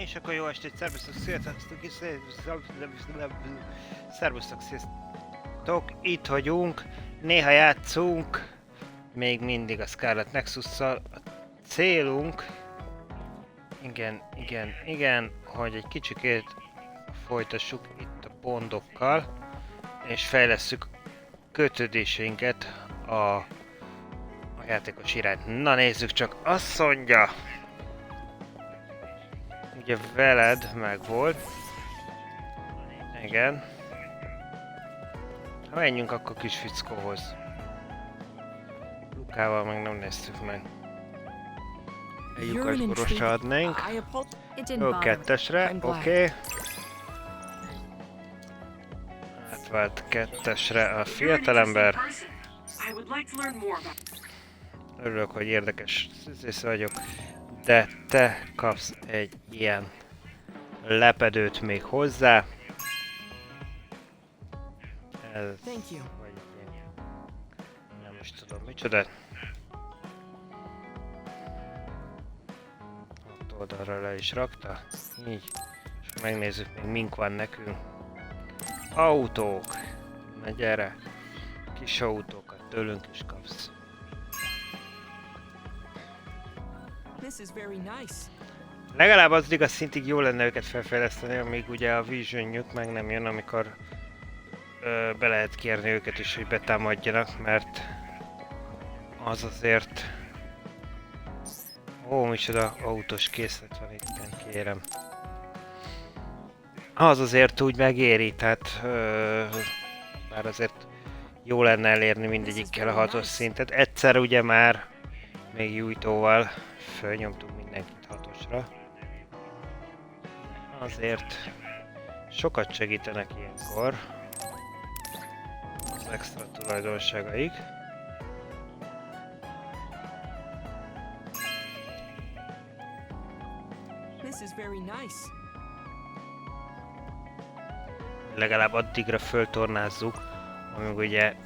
És akkor jó estét, szervusztok, sziasztok, itt vagyunk, néha játszunk, még mindig a Scarlet Nexusszal. A célunk, igen, hogy egy kicsikét folytassuk itt a pontokkal, és fejlesszük kötődéseinket a játékos iránt. Na nézzük csak, azt mondja! Ugye veled meg volt. Igen. Ha menjünk akkor kis fickóhoz. Lukával meg nem néztük meg. Egy lyukasborosra adnénk. Jó, kettesre, oké. Átvált kettesre a fiatalember. Örülök, hogy érdekes vagyok. De te kapsz egy ilyen lepedőt még hozzá. Ez vagy ilyen, nem is tudom micsoda. Ott oldalra le is rakta. Így. És megnézzük még mink van nekünk. Autók. Na gyere. Kis autókat tőlünk is kapsz. Legalább az igaz szintig jó lenne őket felfejleszteni, amíg ugye a visionjük meg nem jön, amikor be lehet kérni őket is, hogy betámadjanak, mert az azért... Ó, micsoda autós készlet van itt, kérem. Az azért úgy megéri, tehát... Bár azért jó lenne elérni mindegyikkel a 6-os szintet. Egyszer ugye már még gyújtóval fölnyomtunk mindenkit 6-osra. Azért sokat segítenek ilyenkor az extra tulajdonságaik. Legalább addigra föltornázzuk, amíg ugye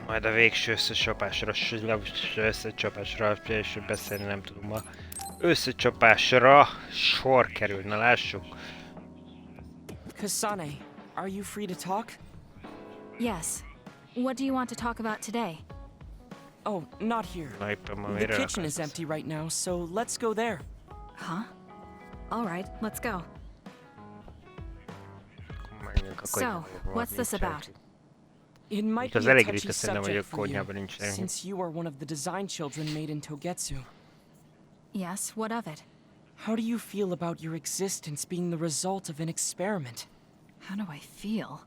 majd a végső összecsapásra, és beszélni nem tudom ma. Összecsapásra sor kerül, na lássuk. Kasane, are you free to talk? Yes. What do you want to talk about today? Oh, not here. The kitchen is empty right now, so let's go there. Huh? All right, let's go. So, what's this about? It might be a touchy subject for you, since you are one of the design children made in Togetsu. Yes, what of it? How do you feel about your existence being the result of an experiment? How do I feel?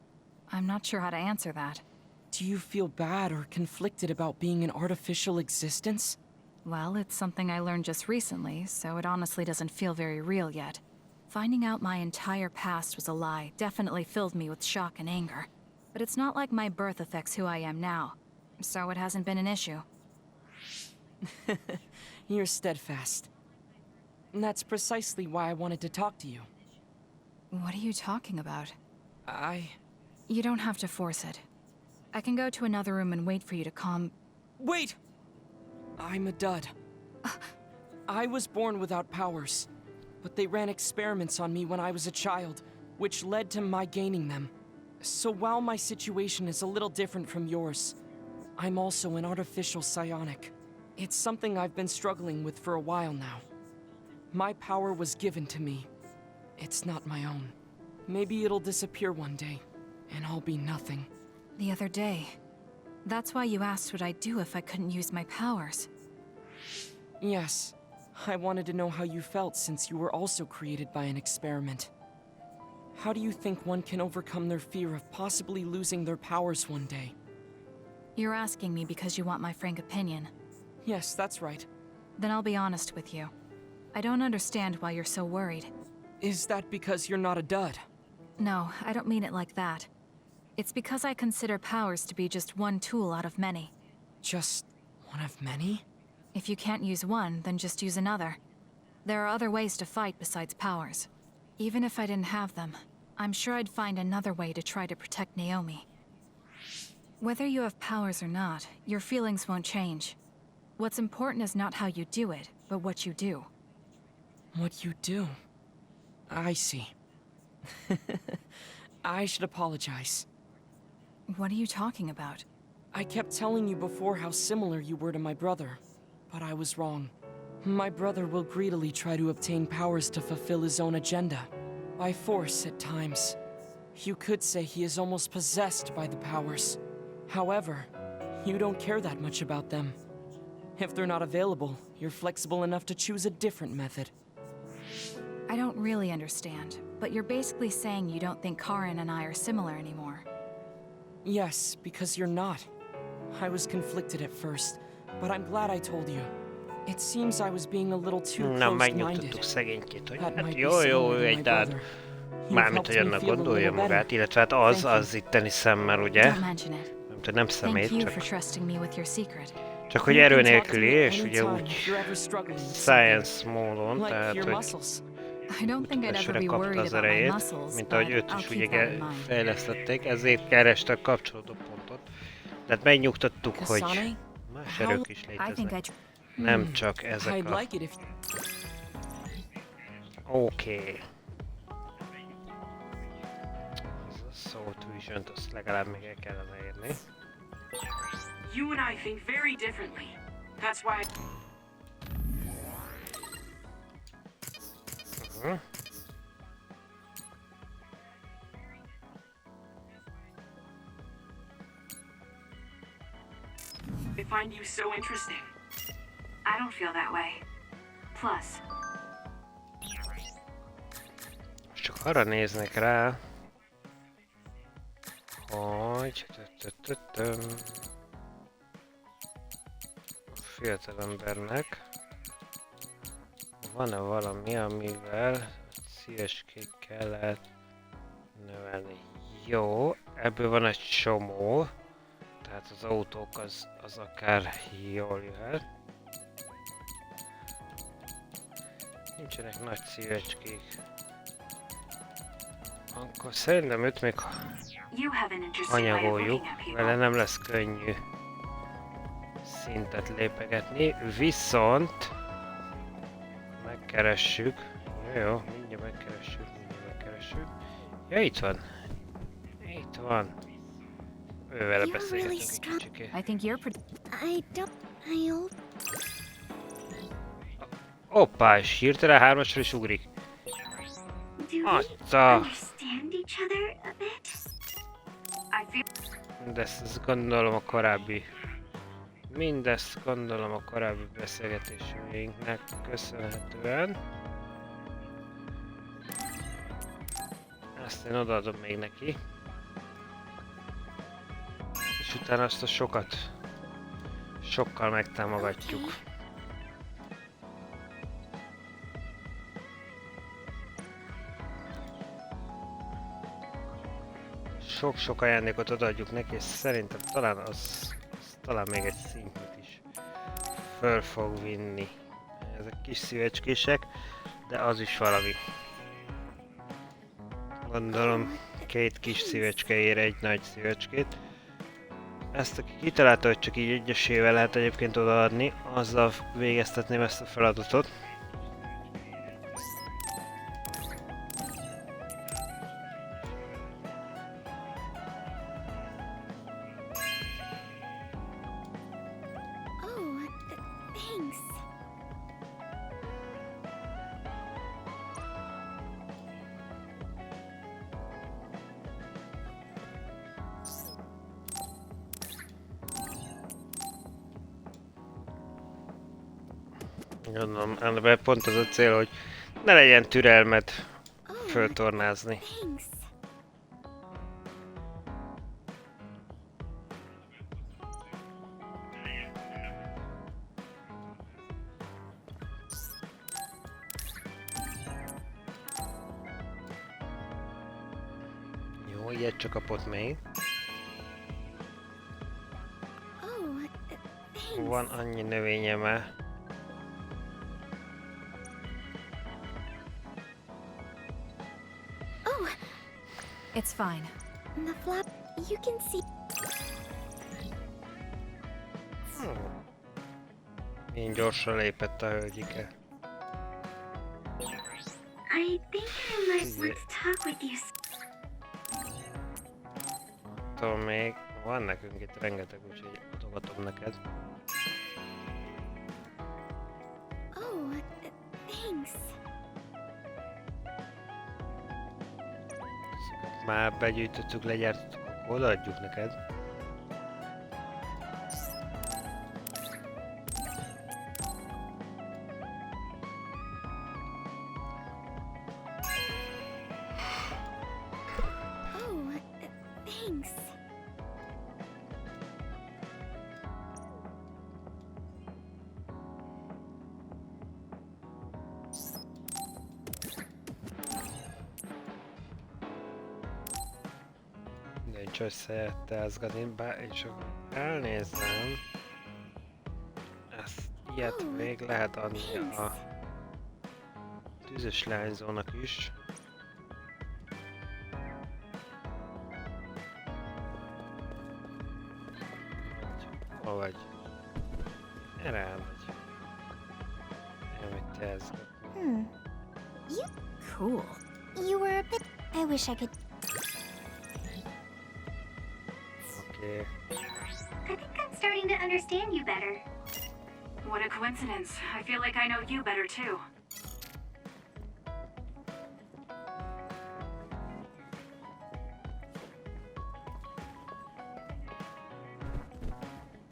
I'm not sure how to answer that. Do you feel bad or conflicted about being an artificial existence? Well, it's something I learned just recently, so it honestly doesn't feel very real yet. Finding out my entire past was a lie definitely filled me with shock and anger. But it's not like my birth affects who I am now, so it hasn't been an issue. You're steadfast. And that's precisely why I wanted to talk to you. What are you talking about? You don't have to force it. I can go to another room and wait for you to calm... Wait! I'm a dud. I was born without powers, but they ran experiments on me when I was a child, which led to my gaining them. So while my situation is a little different from yours, I'm also an artificial psionic. It's something I've been struggling with for a while now. My power was given to me. It's not my own. Maybe it'll disappear one day, and I'll be nothing. The other day. That's why you asked what I'd do if I couldn't use my powers. Yes. I wanted to know how you felt since you were also created by an experiment. How do you think one can overcome their fear of possibly losing their powers one day? You're asking me because you want my frank opinion. Yes, that's right. Then I'll be honest with you. I don't understand why you're so worried. Is that because you're not a dud? No, I don't mean it like that. It's because I consider powers to be just one tool out of many. Just one of many? If you can't use one, then just use another. There are other ways to fight besides powers. Even if I didn't have them, I'm sure I'd find another way to try to protect Naomi. Whether you have powers or not, your feelings won't change. What's important is not how you do it, but what you do. What you do? I see. I should apologize. What are you talking about? I kept telling you before how similar you were to my brother, but I was wrong. My brother will greedily try to obtain powers to fulfill his own agenda, by force at times. You could say he is almost possessed by the powers. However, you don't care that much about them. If they're not available, you're flexible enough to choose a different method. I don't really understand, but you're basically saying you don't think Karin and I are similar anymore. Yes, because you're not. I was conflicted at first, but I'm glad I told you. It seems I was being a little too Na, close-minded. megnyugtattuk szegénykét, hogy That hát might be jó, similar ő to egy my dad. brother. You've Mármint, hogy helped me annak feel a gondolja little magát, better. illetve hát az itteni szemmel, ugye? Don't mention it. Nem Thank szemét, you csak, for trusting me with your secret. csak hogy You erő can talk to nélküli, me és ugye anytime úgy if you're ever struggling with science módon, something, like tehát your hogy muscles. I don't think I'd ever esőre be kapta worried az about my erejét, muscles, mint but ahogy őt I'll is keep ugye that in mind. fejlesztették, ezért kereste a kapcsolódó pontot. Tehát megnyugtattuk, hogy Kasane? más erők is I think léteznek. I... Nem csak I'd ezek a... like it if Oké. Ez a Soul Vision-t azt legalább még el kellene érni. you and I think very differently. That's why I find you so interesting. I don't feel that way. Plus, Csak arra néznek rá, hogy a fiatalembernek van-e valami, amivel a szíveskék kellett növelni. Jó, ebből van egy csomó, tehát az autók az akár jól jöhet. Nincsenek nagy szívecskék. Akkor szerintem őt még you have an interesting way of anyagoljuk, looking at people. vele nem lesz könnyű szintet lépegetni, viszont megkeressük, jó, mindjárt megkeressük, ja itt van, ővele You're beszélgetünk really egy strong. kicsikét. I think you're pretty... Hoppá, és hirtelen hármasra is ugrik. Do we Atya, understand each other a bit? I feel de ezt gondolom a korábbi... Mindezt gondolom a korábbi beszélgetésünknek köszönhetően. Ezt én odaadom még neki. És utána azt a sokkal megtámogatjuk. Sok ajándékot odaadjuk neki, és szerintem talán az talán még egy szintet is föl fog vinni. Ezek kis szívecskések, de az is valami. Gondolom 2 kis szívecske ér egy nagy szívecskét. Ezt aki kitalálta, hogy csak így egyesével lehet egyébként odaadni, azzal végeztetném ezt a feladatot. Thanks. Gondolom, ebben pont az a cél, hogy ne legyen türelmed föltornázni. Thanks. Jó, ilyet csak kapott még. Thanks. Van annyi növényeme. It's fine. The flap, you can see. Milyen gyorsan lépett a hölgyike. I think I'm let's talk with you. Tudom még, van nekünk itt rengeteg, úgyhogy adogatom neked. Oh, thanks. Ezeket már begyűjtöttük, legyártottuk, akkor odaadjuk neked. Oh, thanks. Nincs összeteázgatni, és akkor elnézem. Ezt ilyet még lehet adni a tűzös lányzónak is. Hol vagy? Erre elmegy. Elmegy teázgatni. Cool. You were a bit. I wish I could. Oké. I think I'm starting to understand you better. What a coincidence. I feel like I know you better too.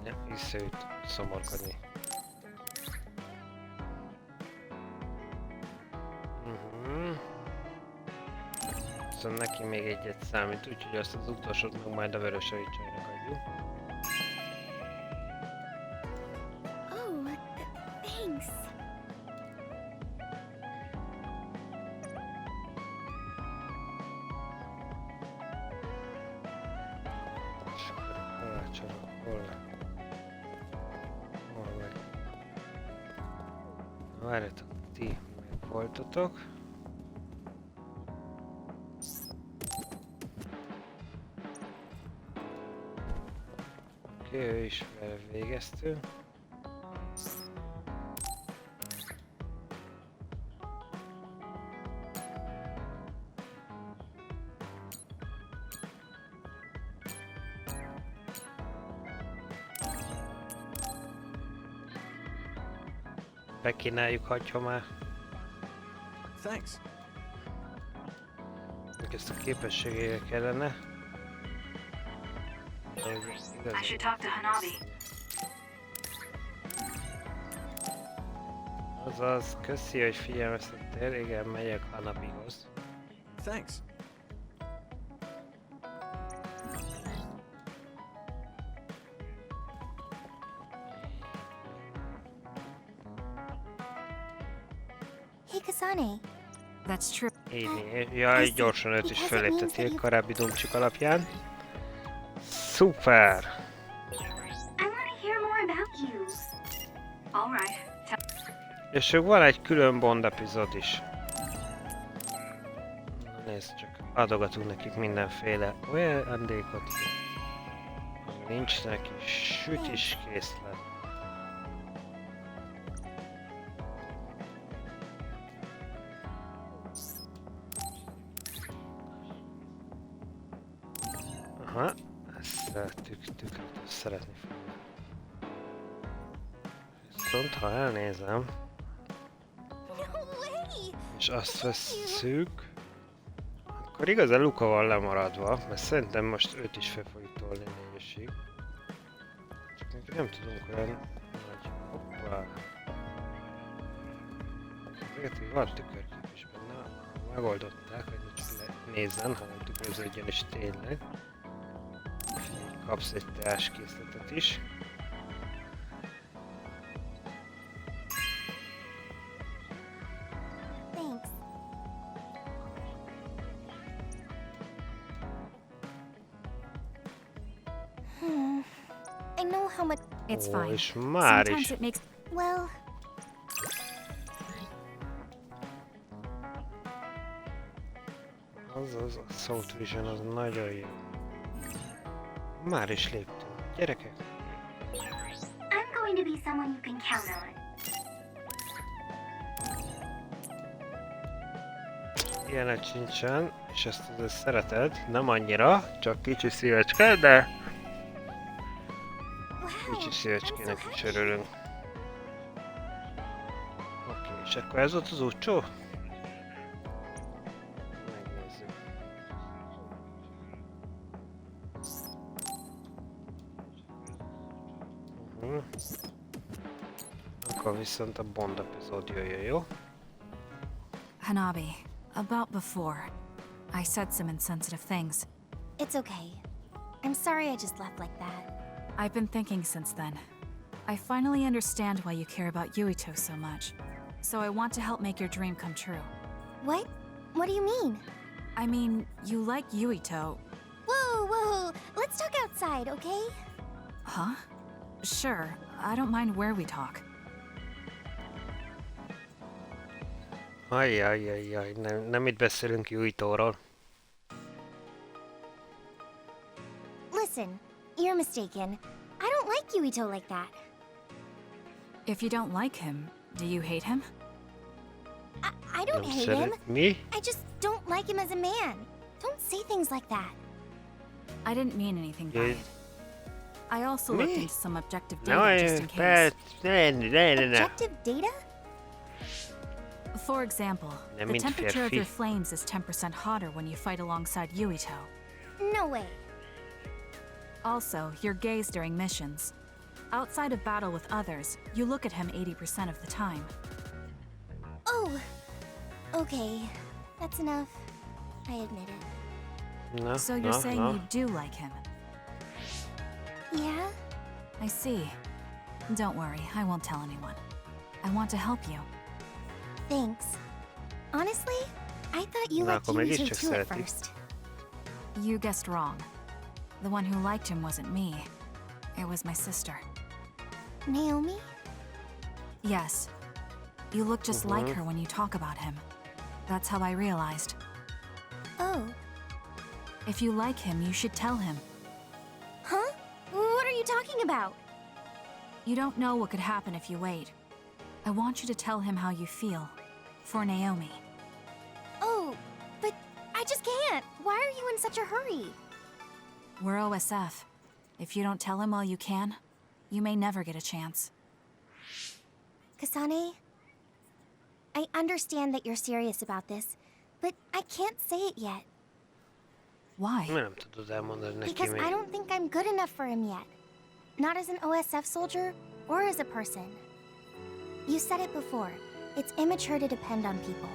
Ja, visszaüt szomorkodni. Viszont neki még egyet számít, úgyhogy azt az utolsót meg majd a vörös aricsainak adjuk. Oh, thanks. És akkor karácsonyok, hol vagy? Na várjatok, ti meg voltatok. Oké, ő is vele végeztő. Bekínáljuk, hagyja már. Thanks. Ezt a képességére kellene. I should talk to Hanabi. Azaz, köszi, hogy figyelmeztettél. Igen, megyek Hanabihoz. Thanks. Hey, Kasane. That's true. Így, jaj, gyorsan őt is föléptetik korábbi dumcsik alapján. Szuper! I want to hear more about you. All right. És ők van egy külön Bond epizód is. Na nézd csak, adogatunk nekik mindenféle ajándékot, ami nincs neki, süt is készlet. Aha, ezt tükröt szeretni fogom. Viszont ha elnézem, No way! és azt vesszük, akkor igazán Luka van lemaradva, mert szerintem most őt is fel fogjuk tolni négyesig. Csak még nem tudunk olyan nagy... Hoppá! Ezeket így van tükörkép is benne, megoldották, hogy ne csak nézzen, hanem tükröződjön is tényleg. Így kapsz egy teáskészletet is. Thanks. I know how much. It's Ó, fine. és már Sometimes is. it makes Well, Az a South Vision az nagyon jó. Már is léptünk. Gyerekek! I'm going to be someone you can count on. Ilyenet sincsen, és ezt azért szereted, nem annyira, csak kicsi szívecske, de Wow, kicsi I'm szívecskének so is happy. örülünk. Oké, és akkor ez volt az úcsó? Megnézzük. Akkor viszont a Bond epizód jöjjön, jó? Hanabi, about before. I said some insensitive things. It's okay. I'm sorry I just left like that. I've been thinking since then. I finally understand why you care about Yuito so much. So I want to help make your dream come true. What? What do you mean? I mean, you like Yuito. Whoa, whoa, let's talk outside, okay? Huh? Sure, I don't mind where we talk. Ajjajjajjaj, nem itt beszélünk Yuitóról. Listen, you're mistaken. I don't like Yuito like that. If you don't like him, do you hate him? I don't Nem hate him. szeret mi? I just don't like him as a man. Don't say things like that. I didn't mean anything by Yeah. it. I also Me? looked into some objective No, data just in case. no. Objective data? For example, Nem the mint temperature of your férfi. flames is 10% hotter when you fight alongside Yuito. No way. Also, your gaze during missions. Outside of battle with others, you look at him 80% of the time. Oh, okay. That's enough. I admit it. No, So you're no, saying no. you do like him? Yeah? I see. Don't worry, I won't tell anyone. I want to help you. Thanks. Honestly, I thought you Na, liked akkor Yuito mégiscsak too at szereti. first. You guessed wrong. The one who liked him wasn't me. It was my sister. Naomi? Yes. You look just like her when you talk about him. That's how I realized. Oh. If you like him, you should tell him. Huh? What are you talking about? You don't know what could happen if you wait. I want you to tell him how you feel. For Naomi. Oh, but I just can't. Why are you in such a hurry? We're OSF. If you don't tell him while you can, you may never get a chance. Kasane, I understand that you're serious about this, but I can't say it yet. Why? Miért nem tudod elmondani neki Because még? I don't think I'm good enough for him yet. Not as an OSF soldier, or as a person. You said it before. It's immature to depend on people.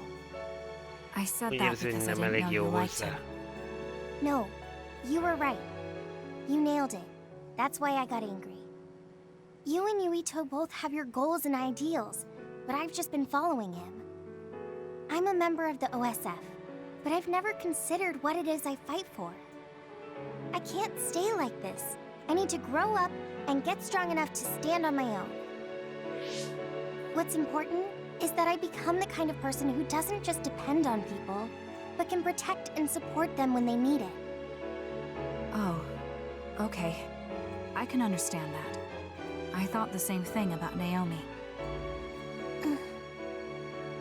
I said Úgy that érzi, hogy because I nem didn't elég know jó you liked hozzá. him. No, you were right. You nailed it. That's why I got angry. You and Yuito both have your goals and ideals, but I've just been following him. I'm a member of the OSF, but I've never considered what it is I fight for. I can't stay like this. I need to grow up and get strong enough to stand on my own. What's important is that I become the kind of person who doesn't just depend on people, but can protect and support them when they need it. Oh, okay. I can understand that. I thought the same thing about Naomi.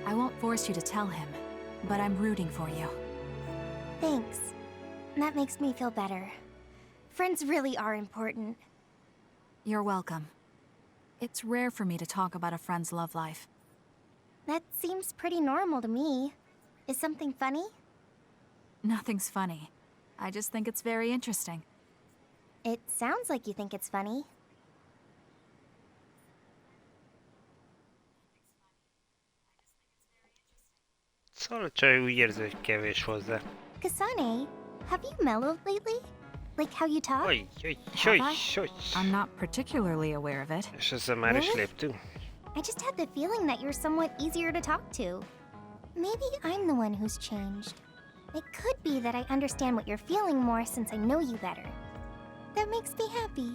I won't force you to tell him, but I'm rooting for you. Thanks. That makes me feel better. Friends really are important. You're welcome. It's rare for me to talk about a friend's love life. That seems pretty normal to me. Is something funny? Nothing's funny. I just think it's very interesting. It sounds like you think it's funny. Szóval a csaj úgy érzi, hogy kevés hozzá. Kasane, have you mellowed lately? Like how you talk? Hogy, Have I? I'm not particularly aware of it. És ezzel már is Really? léptünk. I just had the feeling that you're somewhat easier to talk to. Maybe I'm the one who's changed. It could be that I understand what you're feeling more since I know you better. That makes me happy.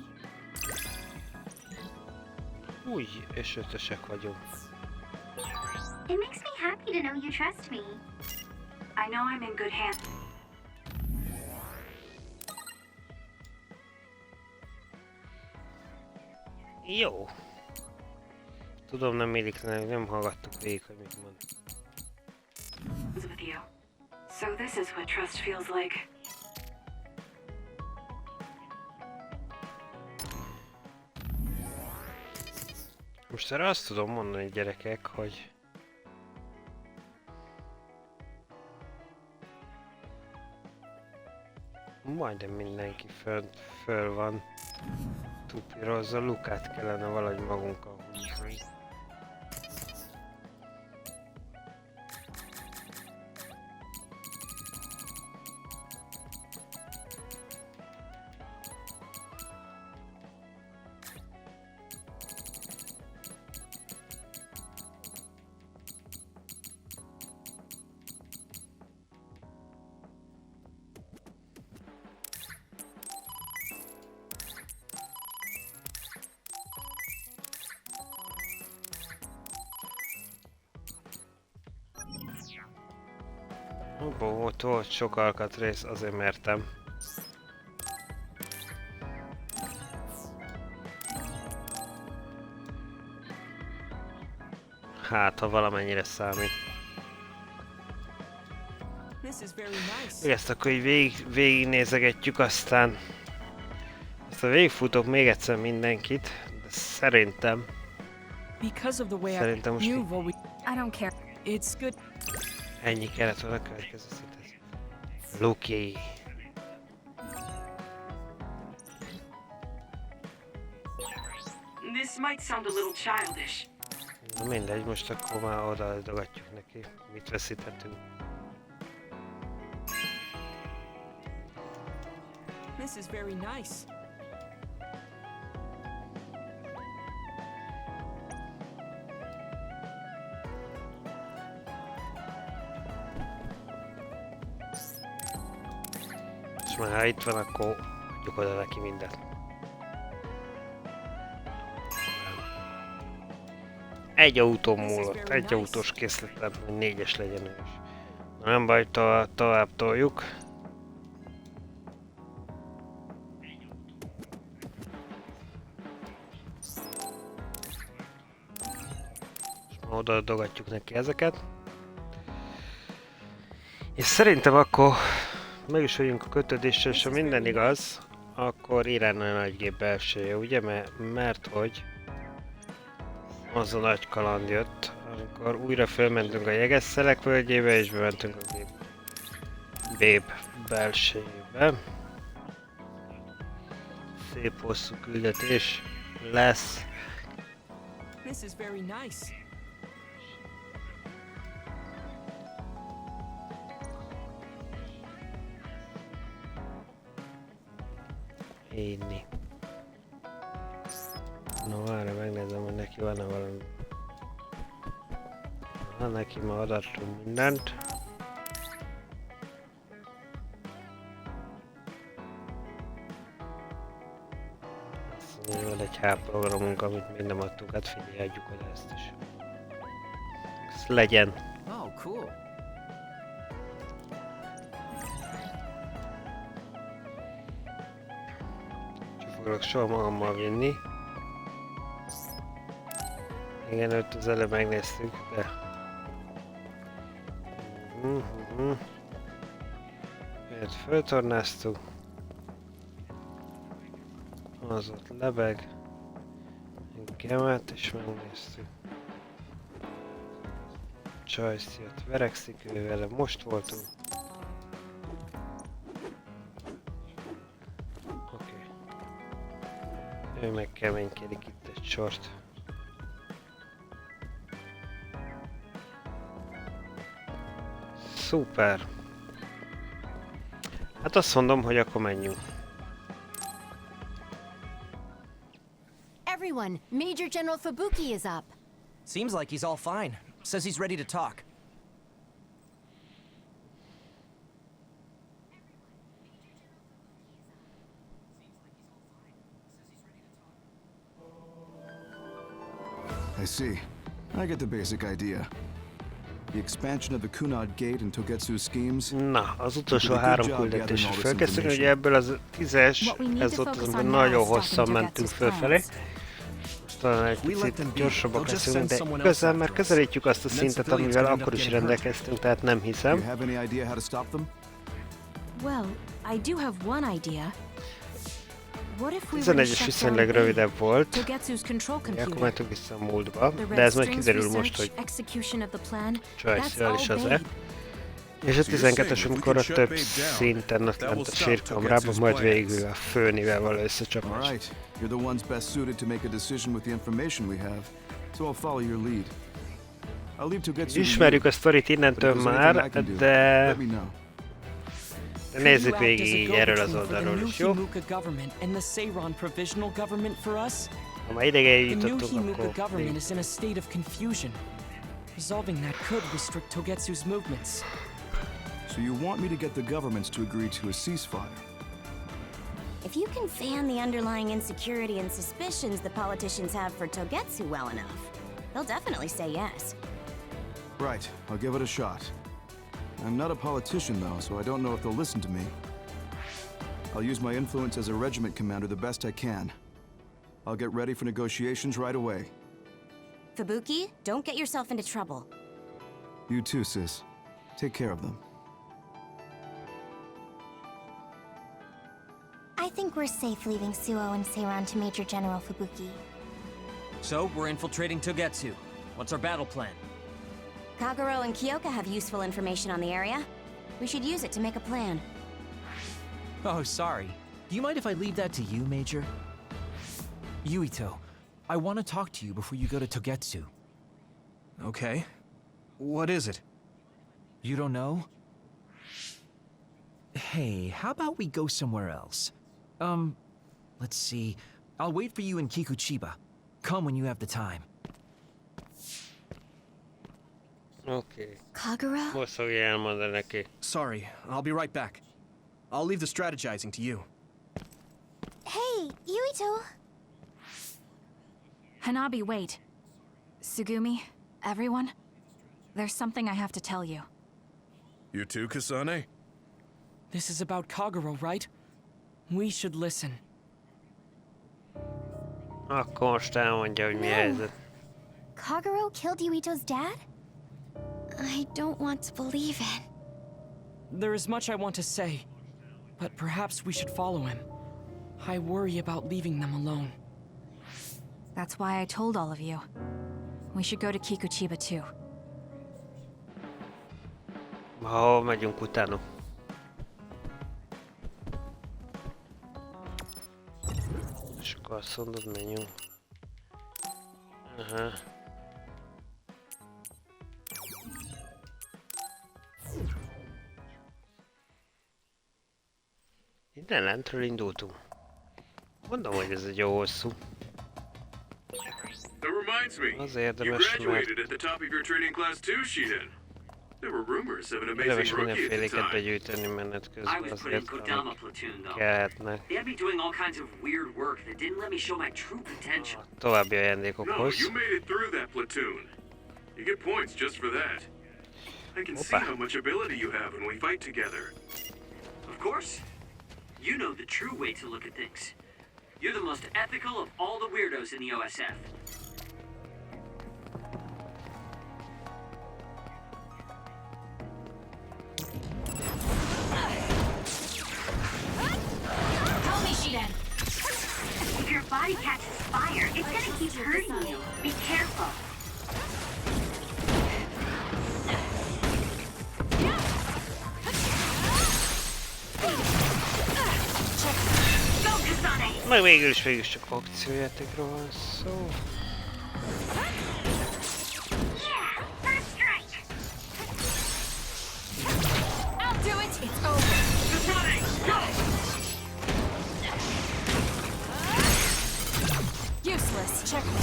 Úgy, és ötösek vagyunk. It makes me happy to know you trust me. I know I'm in good hands. Jó. Tudom, nem illik, nem hallgattuk végig, hogy mit mond. With you. So this is what trust feels like. Most erre azt tudom mondani, gyerekek, hogy majdnem mindenki föl van tupírozza, Lukát kellene valahogy magunkkal húzni. Volt sok alkatrész, azért mertem. Hát, ha valamennyire számít. Ezt akkor így végignézegetjük, aztán végigfutok még egyszer mindenkit, de szerintem most I don't care. It's good. ennyi kellett volna a következő szinten. Luki. This might sound a little childish. Na mindegy, most akkor már odaadgatjuk neki, mit veszíthetünk. This is very nice. És már ha itt van, akkor adjuk oda neki mindent. Egy autó múlott, egy autós készletem, hogy 4-es legyen ő is. Na, nem baj, tovább toljuk. És már oda dogatjuk neki ezeket. És szerintem akkor meg is vagyunk a kötődéssel, és ha minden igaz, akkor Irán a nagy gép belsője, ugye? Mert hogy az a nagy kaland jött, amikor újra fölmentünk a Jegesszelek völgyébe, és bementünk a gép belsejébe. Szép hosszú küldetés lesz. This is very nice. Inni. No, várj, megnézem, hogy neki van-e valami. Na, neki ma adattunk mindent. Azt mondja, van egy H programunk, amit még nem adtunk, hát figyelj, adjuk oda ezt is. Ez legyen. Oh, cool. Csak fogok soha magammal vinni. Igen, őt az előbb megnéztük, de... Őt föltornáztuk. Az ott lebeg. Gemet, és megnéztük. Joyce jött, verekszik, ő vele most voltunk. Oké. Ő meg keménykedik itt egy sort. Szuper! Hát azt mondom, hogy akkor menjünk. Everyone, Major General Fubuki is up. Seems like he's all fine. Says he's ready to talk. I see. I get the basic idea. The expansion of the Kunad Gate and Togetsu's schemes. Na, az utolsó 3 küldetésre felkezdtünk, ugye ebből az 10-es, ez ott az, amikor nagyon hosszan mentünk fölfelé. Most talán egy picit gyorsabbak leszünk, de igazán már közelítjük azt a szintet, amivel akkor is rendelkeztünk, tehát nem Do you hiszem. have any idea how to stop them? Well, I do have one idea. What if we 11-es viszonylag rövidebb volt. Togetsu's control Akkor computer? mentünk vissza a múltba, The de red ez majd strings kiderül most, research, hogy execution of the plan. Joyce-ről is That's all az-e. vague. És a 12-es, amikor a több szinten ott lent a sírkamrában, majd végül a főnivel való összecsapás. Alright, you're the ones best suited to make a decision with the information we have, so I'll follow your lead. I'll leave Togetsu to you, Ismerjük a sztorit but if innentől there's anything I már, can do, de let me know. nézzük végig így erről az oldalról is, jó? Government and the Seiran provisional government for us? Ha már idegen The new jutottunk, Himuka akkor government is in a state of confusion. Resolving that could restrict Togetsu's movements. So you want me to get the governments to agree to a ceasefire? If you can fan the underlying insecurity and suspicions the politicians have for Togetsu well enough, they'll definitely say yes. Right, I'll give it a shot. I'm not a politician though, so I don't know if they'll listen to me. I'll use my influence as a regiment commander the best I can. I'll get ready for negotiations right away. Fubuki, don't get yourself into trouble. You too, sis. Take care of them. I think we're safe leaving Suo and Seiran to Major General Fubuki. So, we're infiltrating Togetsu. What's our battle plan? Kagero and Kyoka have useful information on the area. We should use it to make a plan. Oh, sorry. Do you mind if I leave that to you, Major? Yuito, I want to talk to you before you go to Togetsu. Okay. What is it? You don't know? Hey, how about we go somewhere else? Let's see. I'll wait for you in Kikuchiba. Come when you have the time. Oké. Kagero? Most fogja elmondani neki. Sorry, I'll be right back. I'll leave the strategizing to you. Hey, Yuito! Hanabi, wait. Sugumi, everyone? There's something I have to tell you. You too, Kasane? This is about Kagero, right? We should listen. Akkor most elmondja, hogy mi a helyzet. Kagero killed Yuito's dad? I don't want to believe it. There is much I want to say, but perhaps we should follow him. I worry about leaving them alone. That's why I told all of you. We should go to Kikuchiba too. Ha megyünk utána. És akkor azt mondod, menjünk. Aha. Innen lentről indultunk. Mondom, hogy ez egy jó hosszú. That reminds me. Az You érdemes, mert graduated at the top of your training class too, Shiden. There were rumors of an amazing érdemes rookie at the mindenféléket time. begyűjteni menet I közben was put in azért, Kodama amik platoon, though. kellhetnek. They had me doing all kinds of weird work that didn't let me show my true potential. További No, ajándékokhoz. you made it through that platoon. You get points just for that. I can see Opa. how much ability you have when we fight together. Of course. You know the true way to look at things. You're the most ethical of all the weirdos in the OSF. Help me, Shiden! If your body catches fire, it's gonna keep hurting you. Be careful. Go, Kasane! Meg végül is csak akciójátékról van szó. Yeah! First strike! I'll do it! It's over! Kasane, go! Useless. Check me.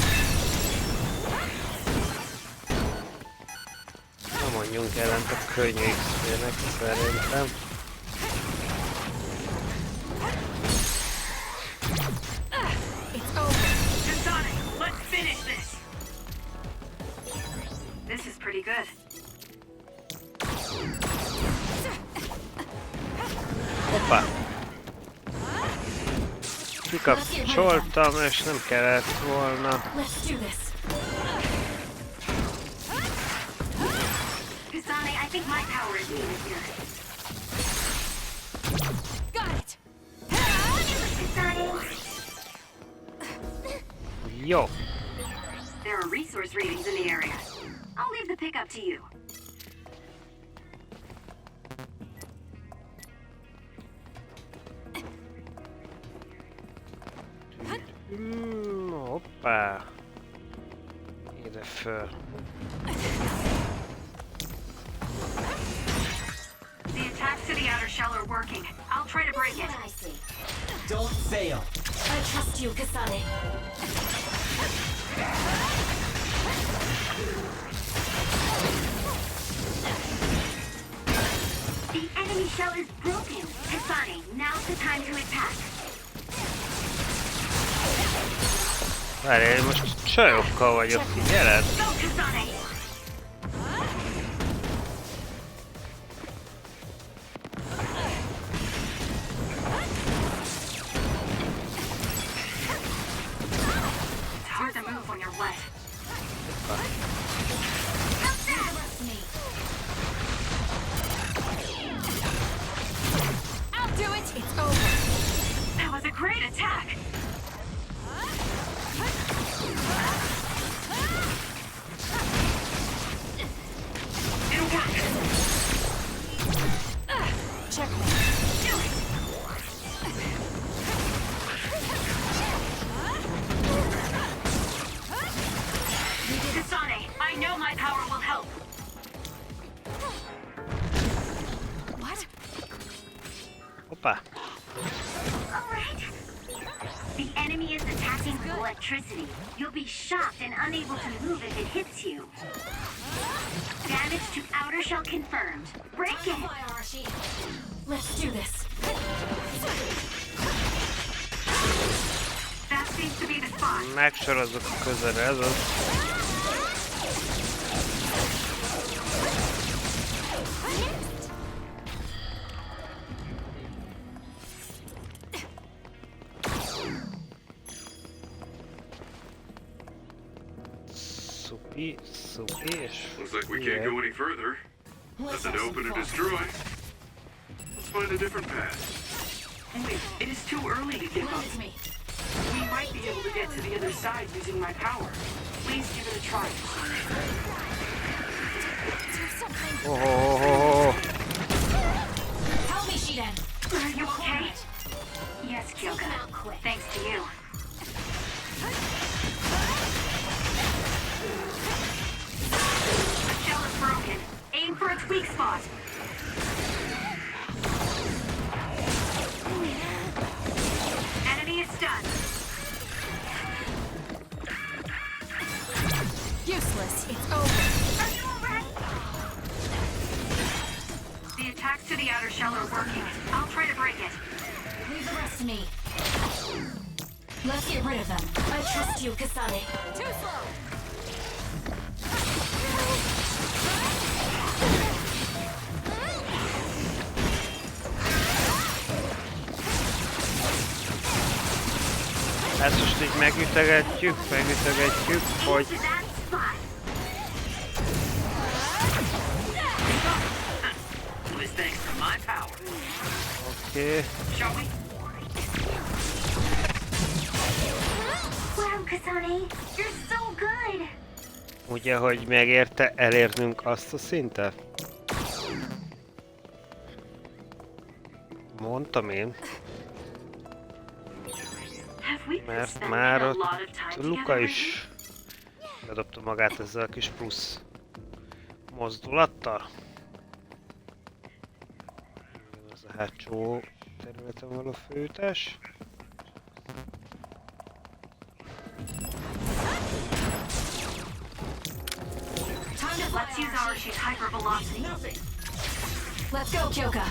Nem mondjunk ellent a könnyű XP-nek szerintem. It's over. Kasane, let's finish this! This is pretty good. Hoppá! Kik kikapcsoltam, és nem kellett volna. Kasane, I think my power is needed here. Got it! Kasane, Jó. there are resource readings in the area. I'll leave the pickup to you. Hoppá. Ide föl. The attacks to the outer shell are working. I'll try to break it. Don't fail. I trust you, Kasane. The enemy shell is broken. Kasane, now's the time to attack. Várj, én most csajokkal vagyok, figyeled? Go, Kasane! It's hard to move when you're wet. I'll do it! It's over! That was a great attack! It'll work! Checkmate. Do it! Kasane, I know my power will help. What? Hoppá. Alright. The enemy is attacking with electricity. You'll be shocked and unable to move if it hits you. Damage to outer shell confirmed. Break it! Let's do this. That seems to be the spot. Megsorozzuk a közelre, ez az. Szupi, és... Looks like we can't go any further. Nothing to open or destroy. Let's find a different path. Wait, it is too early to give up. We might be able to get to the other side using my power. Please give it a try. Oh. Help me, Shiden. Are you okay? Yes, Kyoka. Thanks to you. The shell is broken. Aim for its weak spot. Enemy is stunned. Useless. It's over. Are you alright? The attacks to the outer shell are working. I'll try to break it. Leave the rest to me. Let's get rid of them. I trust you, Kasane. Too slow. Ezt most így megütegetjük, hogy... To that spot. It was thanks to my power. Oké. Shall we? Wow, Kasane, you're so good. Ugye, hogy megérte elérnünk azt a szintet? Mondtam én. Mert már ott Luka is bedobta magát ezzel a kis plusz mozdulattal. Ez a hátsó területen való főütés. Let's use Arashi's hypervelocity. Let's go, Kyoka.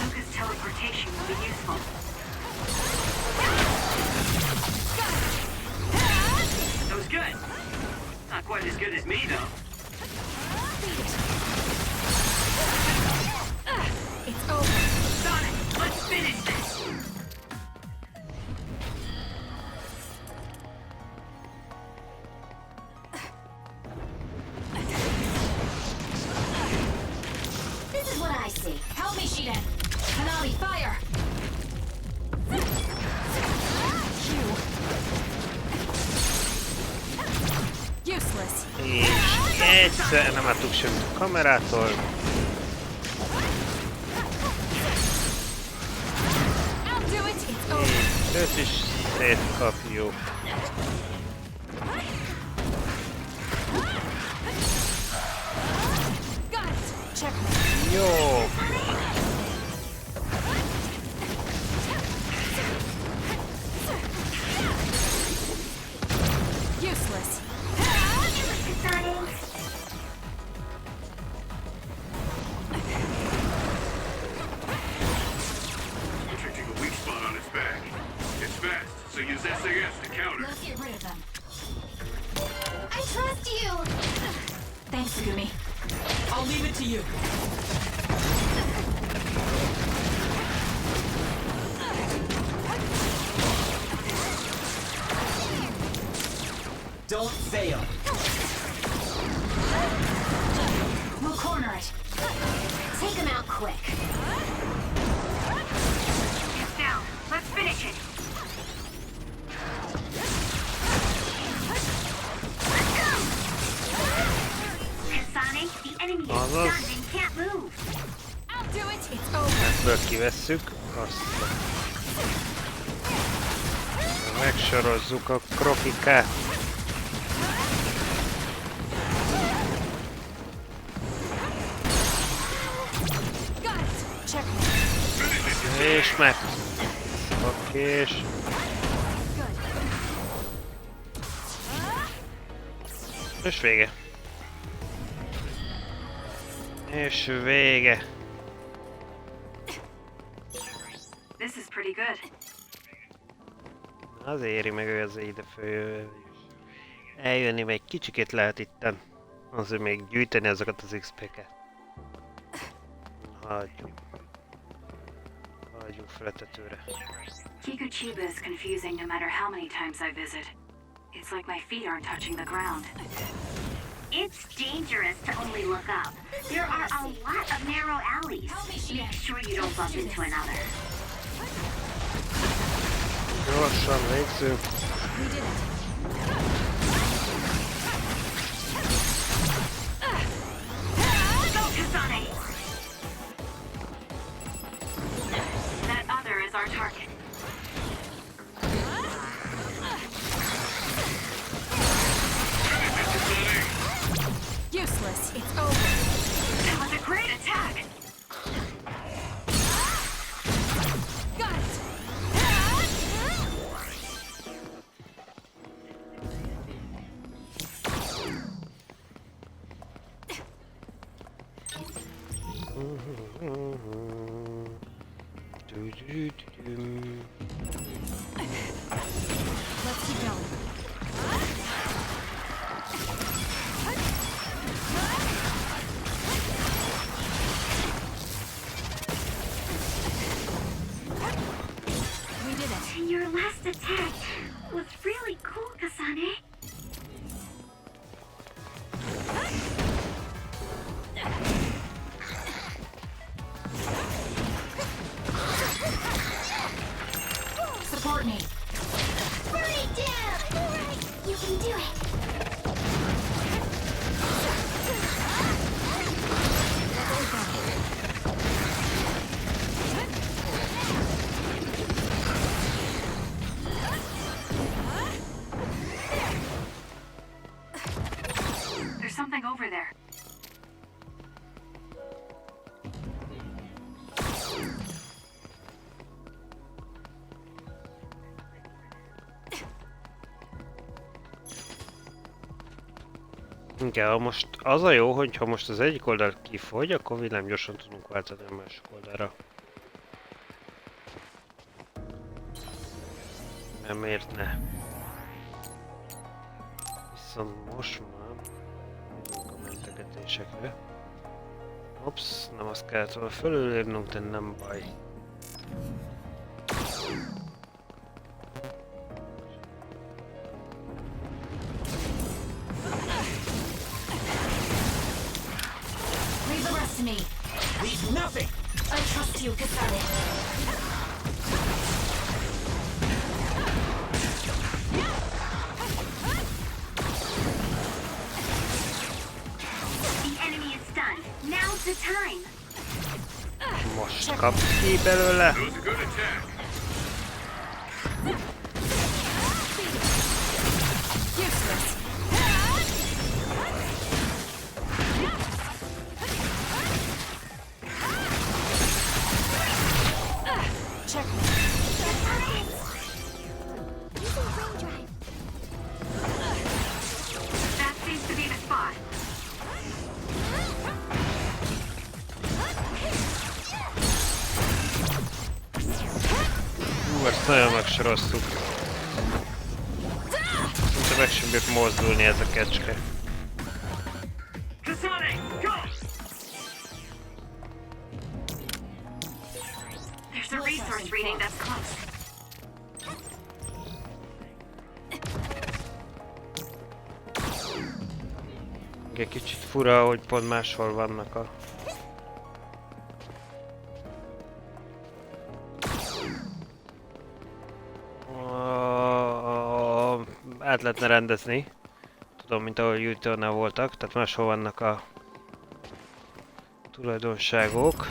Luka's teleportation will be useful. That was good. Not quite as good as me, though. It's over. Sonic, let's finish this. Egyszer nem adtuk semmit a kamerától. Őt is szétkapjuk. Jó. Useless. Reaching a weak spot on its back. It's fast, so use SAS to counter. Let's get rid of them. I trust you. Thanks, Gumi. I'll leave it to you. Don't fail. We'll corner it. Take him out quick. It's down. Let's finish it. Kasane, the enemy is stunned and can't move. I'll do it. It's over. Ebből kivesszük. Azt. Megsorozzuk a krokikát. És meg. Oké. És vége. És vége. This is pretty good. Az éri meg ő az ide föl. Eljönni még kicsikét lehet itten. Azért még gyűjteni azokat az XP-ket. Hagyjuk. Hagyjuk fel a tetőre. Kikuchiba is confusing no matter how many times I visit. It's like my feet aren't touching the ground. It's dangerous to only look up. There are a lot of narrow alleys. Make sure you don't bump into another. Gyorsan végzünk. Go, Kasane! That other is our target. Useless. It's over. That was a great attack! Got it. Let's keep going. We did it. Your last attack was really cool, Kasane. Support me. Burn it down! Alright, you can do it. There's something over there. Igen, most az a jó, hogy ha most az egyik oldal kifogy, akkor villámgyorsan tudunk váltani a másik oldalra. Nem miért ne? Viszont most már megyünk a mentegetésekre. Ops, nem azt kellett volna fölülírnunk, de nem baj. Leave the rest to me. Leave nothing! I trust you, Kasane. kapsz ki belőle. That was a good attack. Useless. Check me. Using brain drive. That seems to be the spot. Ezt nagyon megsoroztuk. Szinte meg sem bírt mozdulni ez a kecske. There's a resource reading that's close. Egy kicsit fura, hogy pont máshol vannak a... Át lehetne rendezni. Tudom, mint ahogy YouTube-nál voltak, tehát máshol vannak a tulajdonságok.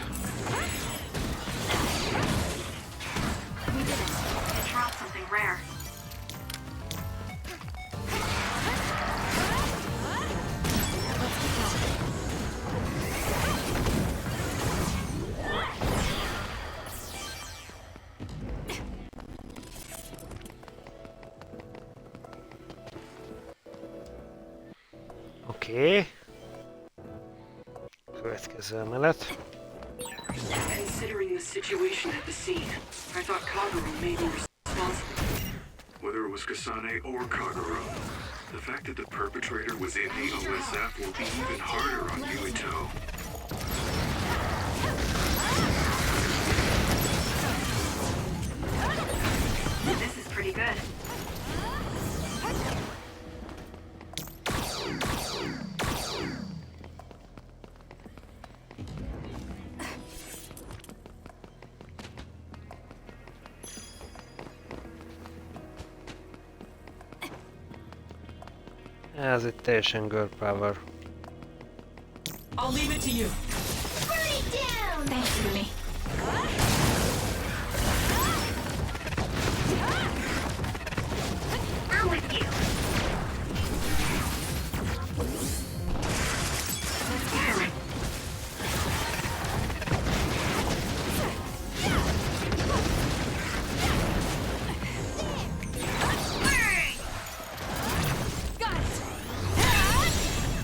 Drop something rare. Oké. Következő emelet. Considering the situation at the scene, I thought Kagura may be responsible. Whether it was Kasane or Kagura, the fact that the perpetrator was in the OSF will be even harder on Yuito. This is pretty good. Ez itt teljesen girl power. I'll leave it to you. Thanks, Yumi. I'm with you. Got it.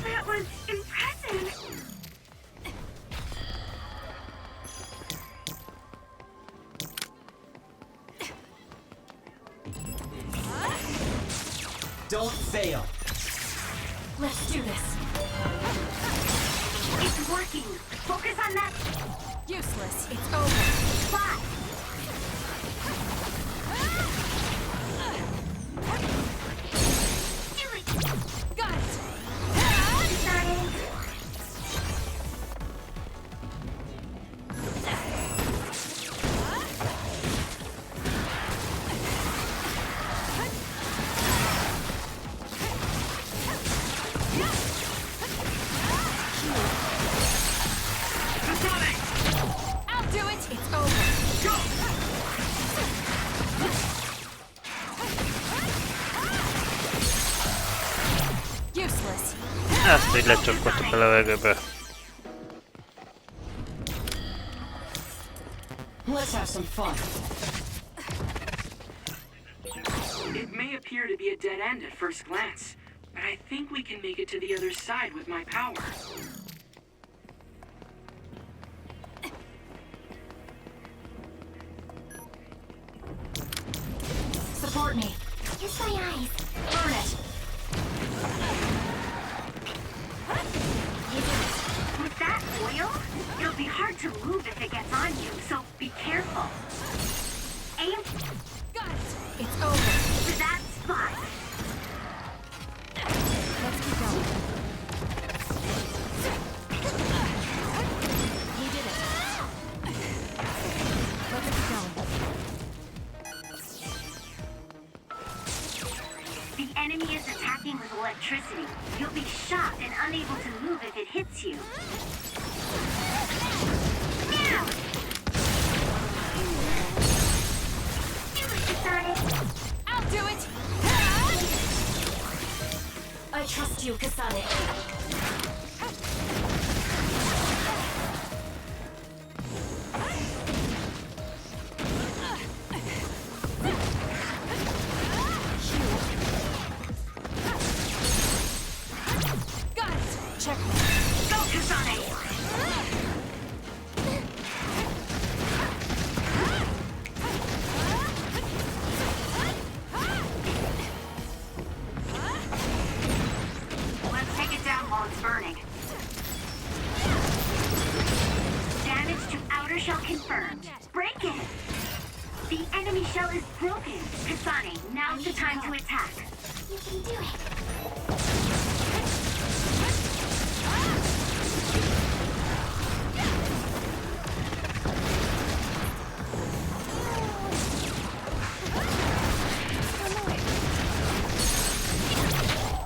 That was impressive. Don't fail. Let's do this. It's working. Focus on that Useless. It's over. spot. Do it. Got it. Starting. I'll do it. It's over. Useless. Ezt így lecsapkodtuk a levegőbe. Let's have some fun. It may appear to be a dead end at first glance, but I think we can make it to the other side with my power. Support me. Kiss my eyes. Burn it. With that oil, it'll be hard to move if it gets on you, so be careful. Aim Got it. It's over. to that spot. Let's keep going. You did it. Let's keep going. The enemy is attacking with electricity. You'll be shocked and unable to move if it hits you. Now! got you, Kasane. Got it! Check. Go, Kasane! Let's take it down while it's burning. Damage to outer shell confirmed. Break it! The enemy shell is broken. Kasane, now's the time to attack. You can do it.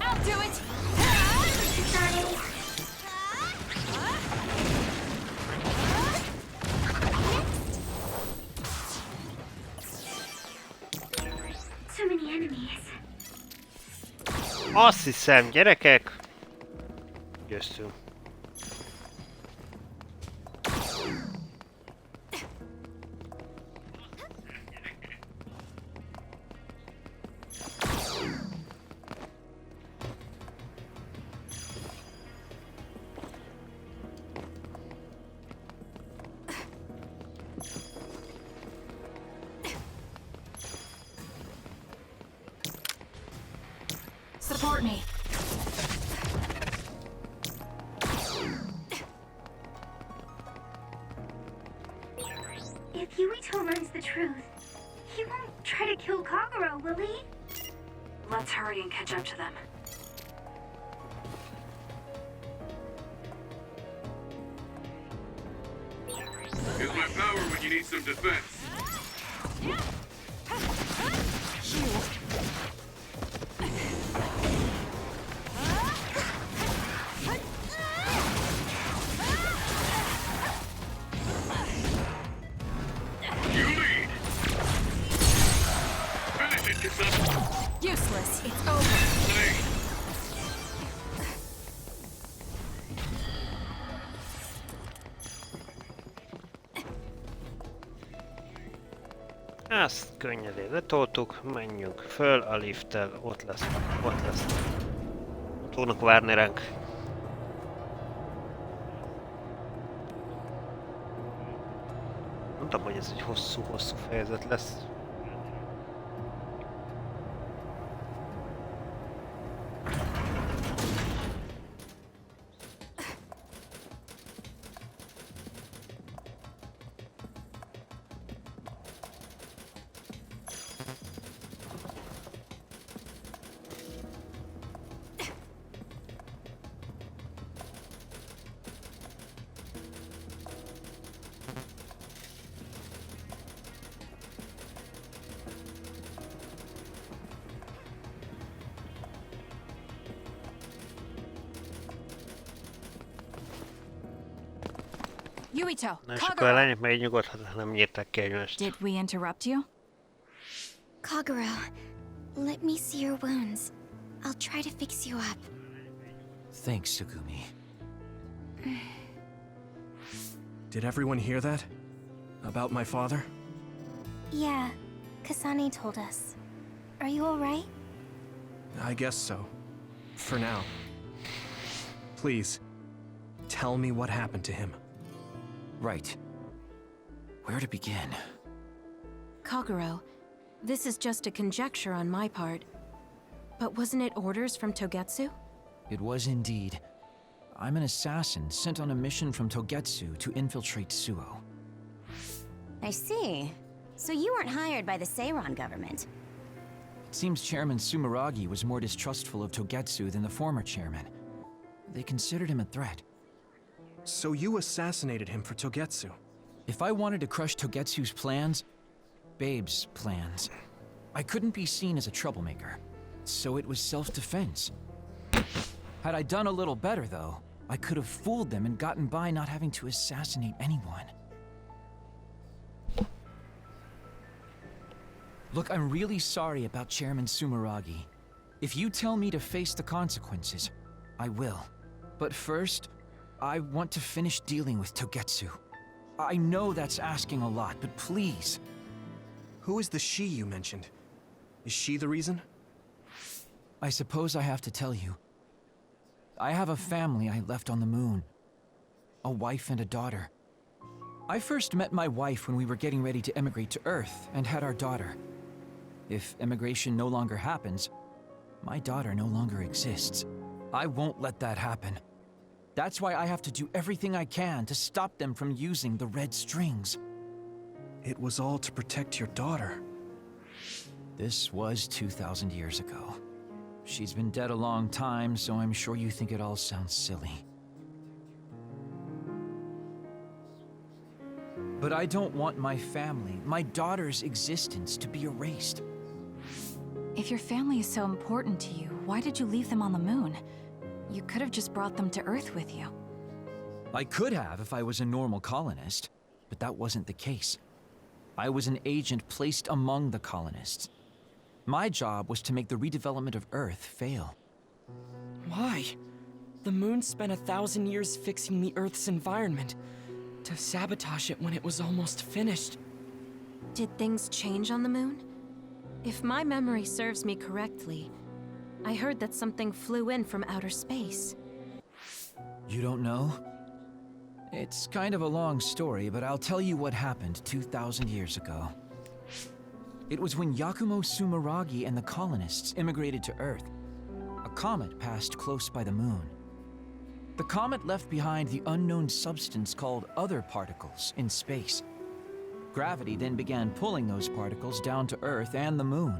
I'll do it! So many enemies. Azt hiszem, gyerekek, győztünk. Support me. If Yuito learns the truth, he won't try to kill Kagero, will he? Let's hurry and catch up to them. Here's my power when you need some defense. You lead. Finish it, Kasane. Useless. It's over. Hey. Ezt könnyedén letoltuk, menjünk föl a lifttel, ott lesz. Ott fognak várni ránk. Mondtam, hogy ez egy hosszú fejezet lesz. Yuito, Na és akkor a Kagero. lányok meg így nyugodhatnak, nem nyírták ki egymást. Did we interrupt you? Kagero, let me see your wounds. I'll try to fix you up. Thanks, Sugumi. Did everyone hear that? About my father? Yeah, Kasane told us. Are you alright? I guess so. For now. Please, tell me what happened to him. Right. Where to begin? Kagero, this is just a conjecture on my part. But wasn't it orders from Togetsu? It was indeed. I'm an assassin sent on a mission from Togetsu to infiltrate Suo. I see. So you weren't hired by the Seiran government. It seems Chairman Sumeragi was more distrustful of Togetsu than the former chairman. They considered him a threat. So you assassinated him for Togetsu? If I wanted to crush Togetsu's plans, Babe's plans, I couldn't be seen as a troublemaker. So it was self-defense. Had I done a little better, though, I could have fooled them and gotten by not having to assassinate anyone. Look, I'm really sorry about Chairman Sumeragi. If you tell me to face the consequences, I will. But first, I want to finish dealing with Togetsu. I know that's asking a lot, but please. Who is the she you mentioned? Is she the reason? I suppose I have to tell you. I have a family I left on the moon. A wife and a daughter. I first met my wife when we were getting ready to emigrate to Earth and had our daughter. If emigration no longer happens, my daughter no longer exists. I won't let that happen. That's why I have to do everything I can to stop them from using the red strings. It was all to protect your daughter. This was 2,000 years ago. She's been dead a long time, so I'm sure you think it all sounds silly. But I don't want my family, my daughter's existence to be erased. If your family is so important to you, why did you leave them on the moon? You could have just brought them to Earth with you. I could have if I was a normal colonist, but that wasn't the case. I was an agent placed among the colonists. My job was to make the redevelopment of Earth fail. Why? The moon spent 1,000 years fixing the Earth's environment. To sabotage it when it was almost finished. Did things change on the moon? If my memory serves me correctly, I heard that something flew in from outer space. You don't know? It's kind of a long story, but I'll tell you what happened 2,000 years ago. It was when Yakumo Sumeragi and the colonists immigrated to Earth. A comet passed close by the moon. The comet left behind the unknown substance called other particles in space. Gravity then began pulling those particles down to Earth and the moon.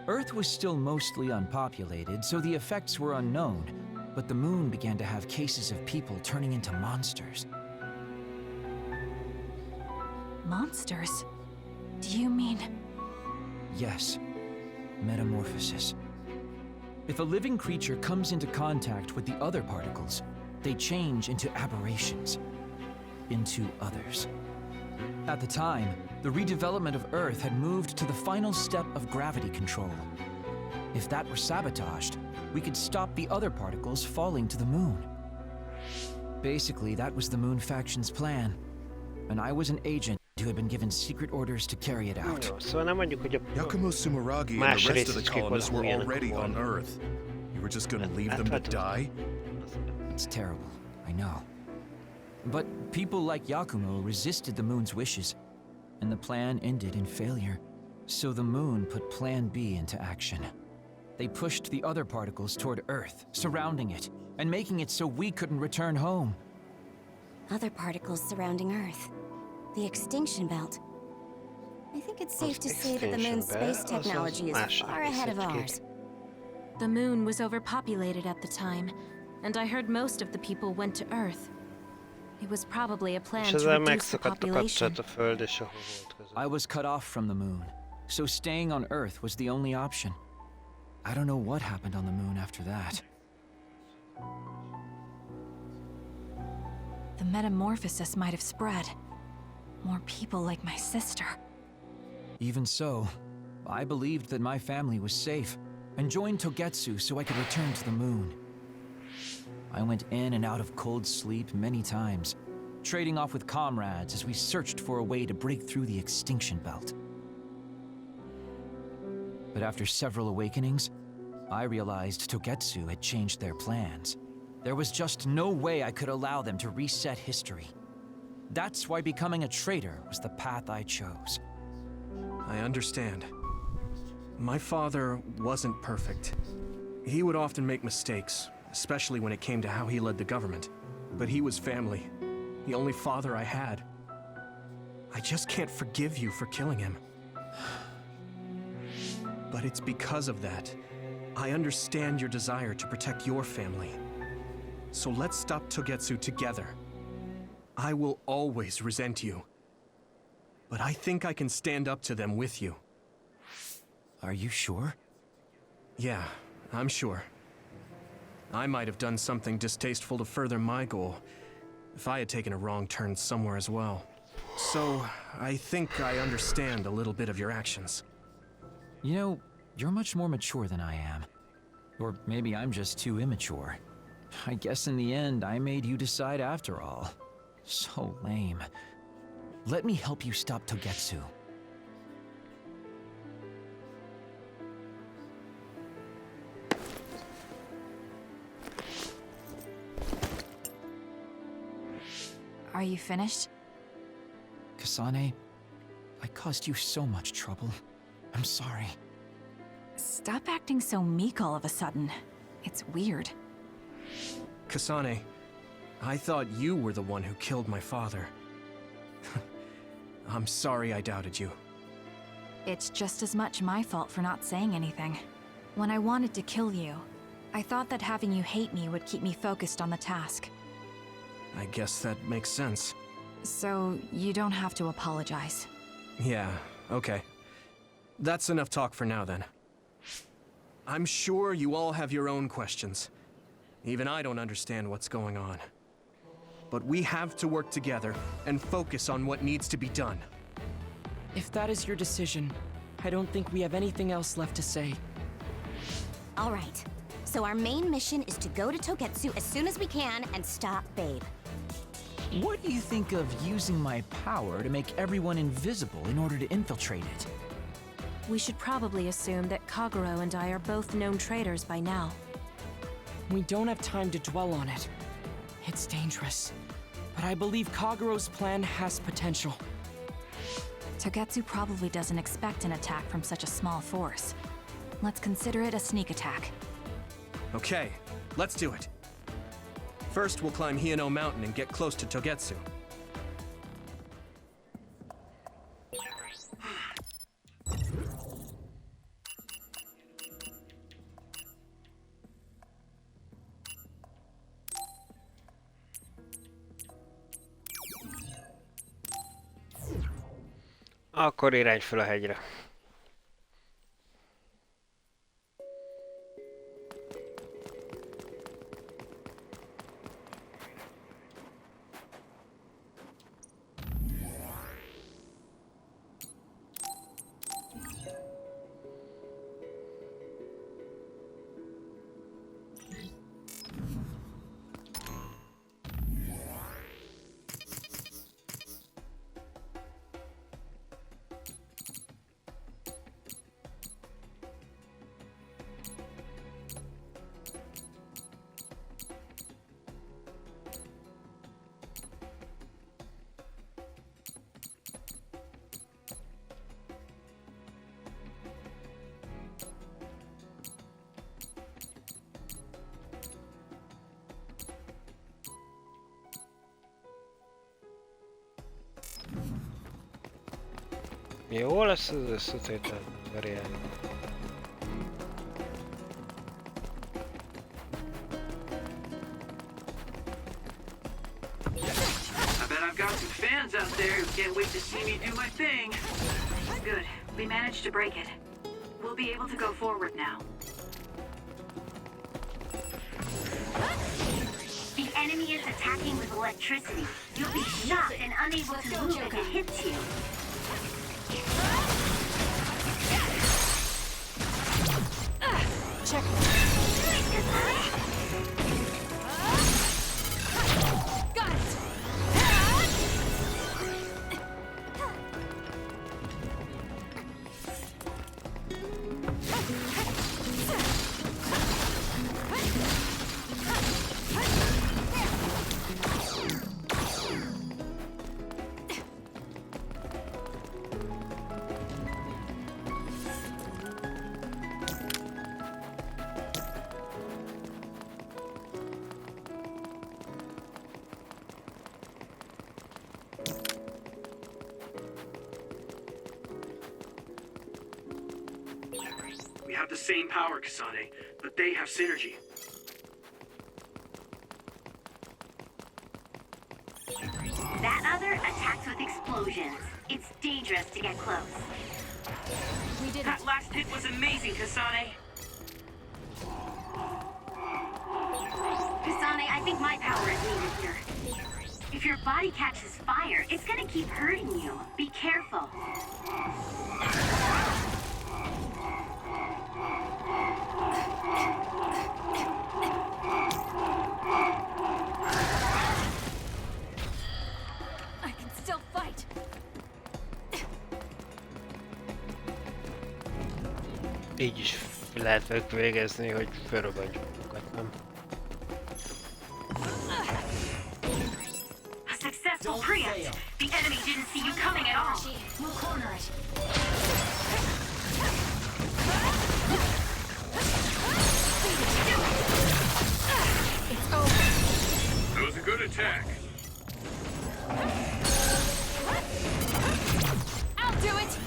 Earth was still mostly unpopulated, so the effects were unknown, but the moon began to have cases of people turning into monsters. Monsters? Do you mean... Yes, metamorphosis. If a living creature comes into contact with the other particles, they change into aberrations, into others. At the time, the redevelopment of Earth had moved to the final step of gravity control. If that were sabotaged, we could stop the other particles falling to the moon. Basically, that was the Moon Faction's plan, and I was an agent who had been given secret orders to carry it out. Szóval nem mondjuk, hogy a Yakumo Sumeragi and más the rest of the részecskét colonists were valahol already ilyenek on volna. Earth. You were just gonna leave them to die? It's terrible, I know. But people like Yakumo resisted the moon's wishes, and the plan ended in failure. So the moon put Plan B into action. They pushed the other particles toward Earth, surrounding it, and making it so we couldn't return home. Other particles surrounding Earth. The extinction belt. I think it's safe to say that the moon's space technology is far ahead of ours. The moon was overpopulated at the time, and I heard most of the people went to Earth. It was probably a plan És to ezzel reduce the megszakadt a population. kapcsolat a Föld és a Hold között. I was cut off from the moon, so staying on Earth was the only option. I don't know what happened on the moon after that. The metamorphosis might have spread. More people like my sister. Even so, I believed that my family was safe, and joined Togetsu so I could return to the moon. I went in and out of cold sleep many times, trading off with comrades as we searched for a way to break through the extinction belt. But after several awakenings, I realized Togetsu had changed their plans. There was just no way I could allow them to reset history. That's why becoming a traitor was the path I chose. I understand. My father wasn't perfect. He would often make mistakes, especially when it came to how he led the government. But he was family, the only father I had. I just can't forgive you for killing him. But it's because of that. I understand your desire to protect your family. So let's stop Togetsu together. I will always resent you. But I think I can stand up to them with you. Are you sure? Yeah, I'm sure. I might have done something distasteful to further my goal, if I had taken a wrong turn somewhere as well. So, I think I understand a little bit of your actions. You know, you're much more mature than I am. Or maybe I'm just too immature. I guess in the end, I made you decide after all. So lame. Let me help you stop Togetsu. Are you finished? Kasane, I caused you so much trouble. I'm sorry. Stop acting so meek all of a sudden. It's weird. Kasane, I thought you were the one who killed my father. I'm sorry I doubted you. It's just as much my fault for not saying anything. When I wanted to kill you, I thought that having you hate me would keep me focused on the task. I guess that makes sense. So, you don't have to apologize. Yeah, okay. That's enough talk for now then. I'm sure you all have your own questions. Even I don't understand what's going on. But we have to work together and focus on what needs to be done. If that is your decision, I don't think we have anything else left to say. All right. So our main mission is to go to Togetsu as soon as we can and stop Babe. What do you think of using my power to make everyone invisible in order to infiltrate it? We should probably assume that Kagero and I are both known traitors by now. We don't have time to dwell on it. It's dangerous. But I believe Kagero's plan has potential. Togetsu probably doesn't expect an attack from such a small force. Let's consider it a sneak attack. Okay, let's do it. First, we'll climb Hiyano Mountain and get close to Togetsu. Akkor irány fel a hegyre. Jó lesz az összetétel, variálni. I bet I've got some fans out there who can't wait to see me do my thing. Good. We managed to break it. We'll be able to go forward now. The enemy is attacking with electricity. You'll be shocked and unable to move if it hits you. Check. Got it! We have the same power, Kasane, but they have synergy. That other attacks with explosions. It's dangerous to get close. We did it. That last hit was amazing, Kasane. Kasane, I think my power is needed here. If your body catches fire, it's gonna keep hurting you. Be careful. így is lehet velük végezni, hogy felrobbantjuk magukat, nem? A successful preempt. The enemy didn't see you coming at all. We'll corner it. It's over. That was a good attack. I'll do it.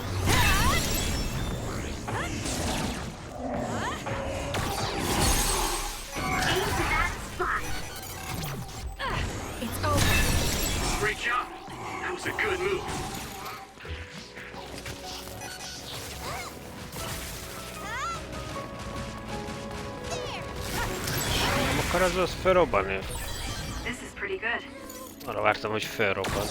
Aim for that spot. It's over. Great job. That was a good move. Nem akar az felrobbanni? This is pretty good. Arra vártam, hogy felrobban.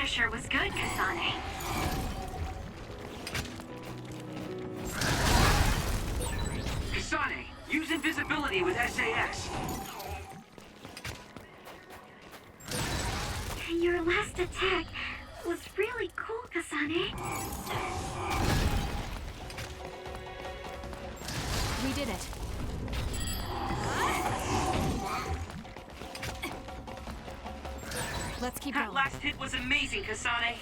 Sure was good, Kasane. Kasane, use invisibility with SAS. Your last attack was really cool, Kasane. We did it. Let's keep That going. last hit was amazing, Kasane.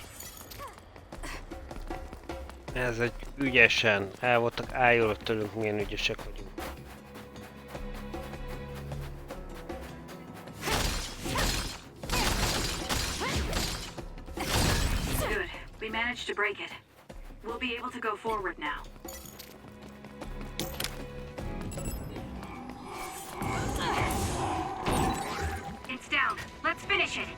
Ez egy ügyesen. El voltak ájulva tőlünk, milyen ügyesek vagyunk. Good. We managed to break it. We'll be able to go forward now. It's down. Let's finish it.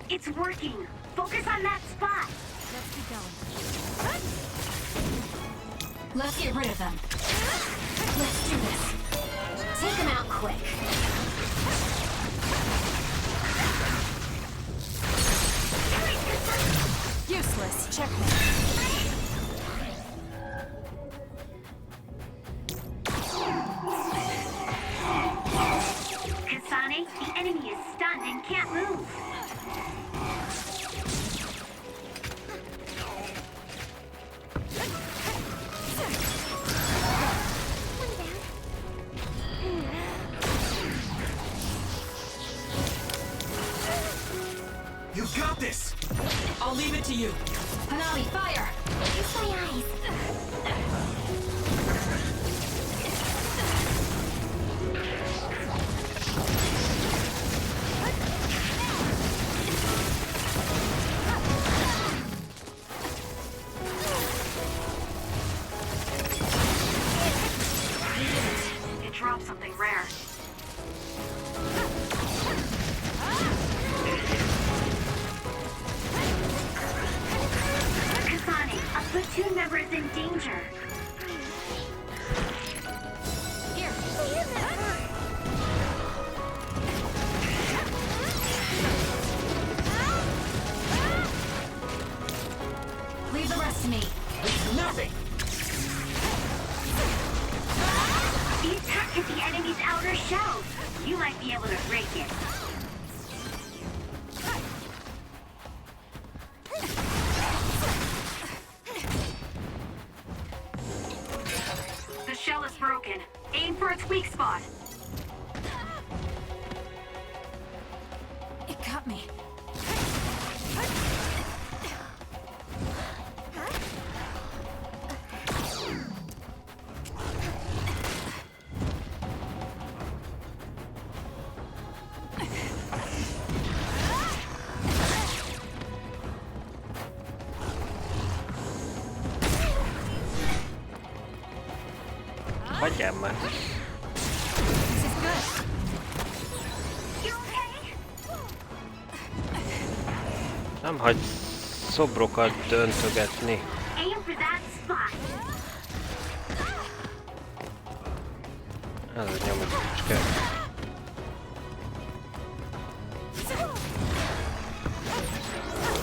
It's working. Focus on that spot. Let's keep going. Let's get rid of them. Let's do this. Take them out quick. Useless. Checkmate. Kasane, the enemy is stunned and can't move. You got this! I'll leave it to you. Hanami, fire! Use my eyes. It dropped something rare. Kasane, a platoon member is in danger. Here. Leave the rest to me. Nothing! The attack hit the enemy's outer shell. You might be able to break it. The shell is broken. Aim for its weak spot. It got me. Hagyjál már! This is good. You okay? Nem hagy szobrokat döntögetni. Aim for that spot. Ez a nyomatás kell.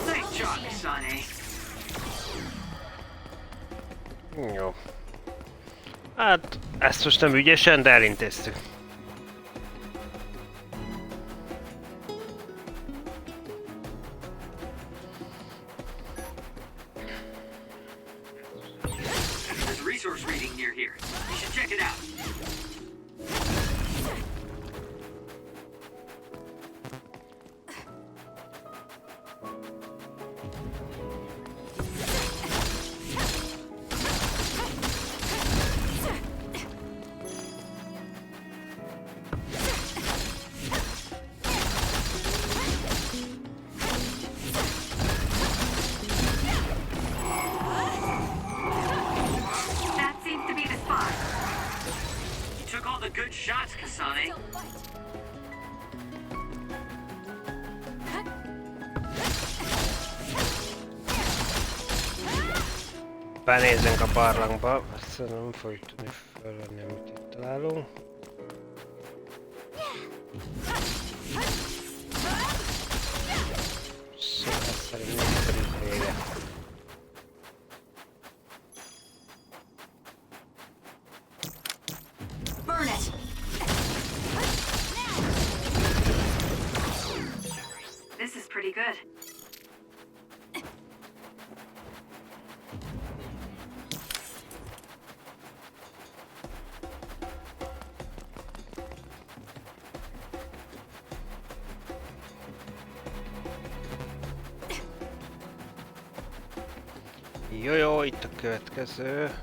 Nice job, Kasane. Jó. Hát, ezt most nem ügyesen, de elintéztük. There's a resource reading near here. You should check it out. That seems to be the spot. You took all the good shots, Kasane. Benézzünk a barlangba, azt nem fogjuk tudni felvenni, amit itt találunk. Szóval szerint vége. Burn it! This is pretty good. Jó, itt a következő.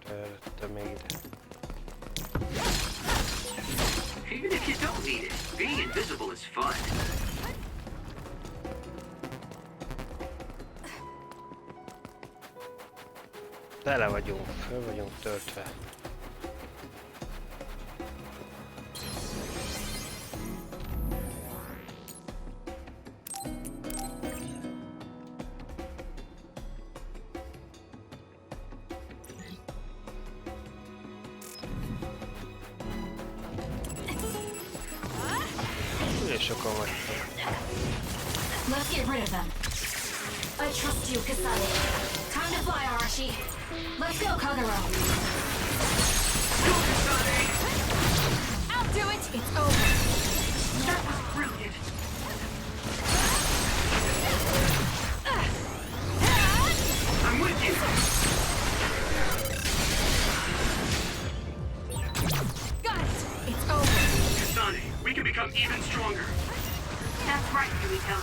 Előtte még ide. Even if you don't need it, being invisible is fun. Tele vagyunk, föl vagyunk töltve. Sokan vagytok. Let's get rid of them. I trust you, Kasane. Time to fly, Arashi. Let's go, Kagero. Go, Kasane! I'll do it. It's over. That was brilliant. I'm with you. Got it. It's over. Kasane, we can become even stronger. That's right, Yumiko.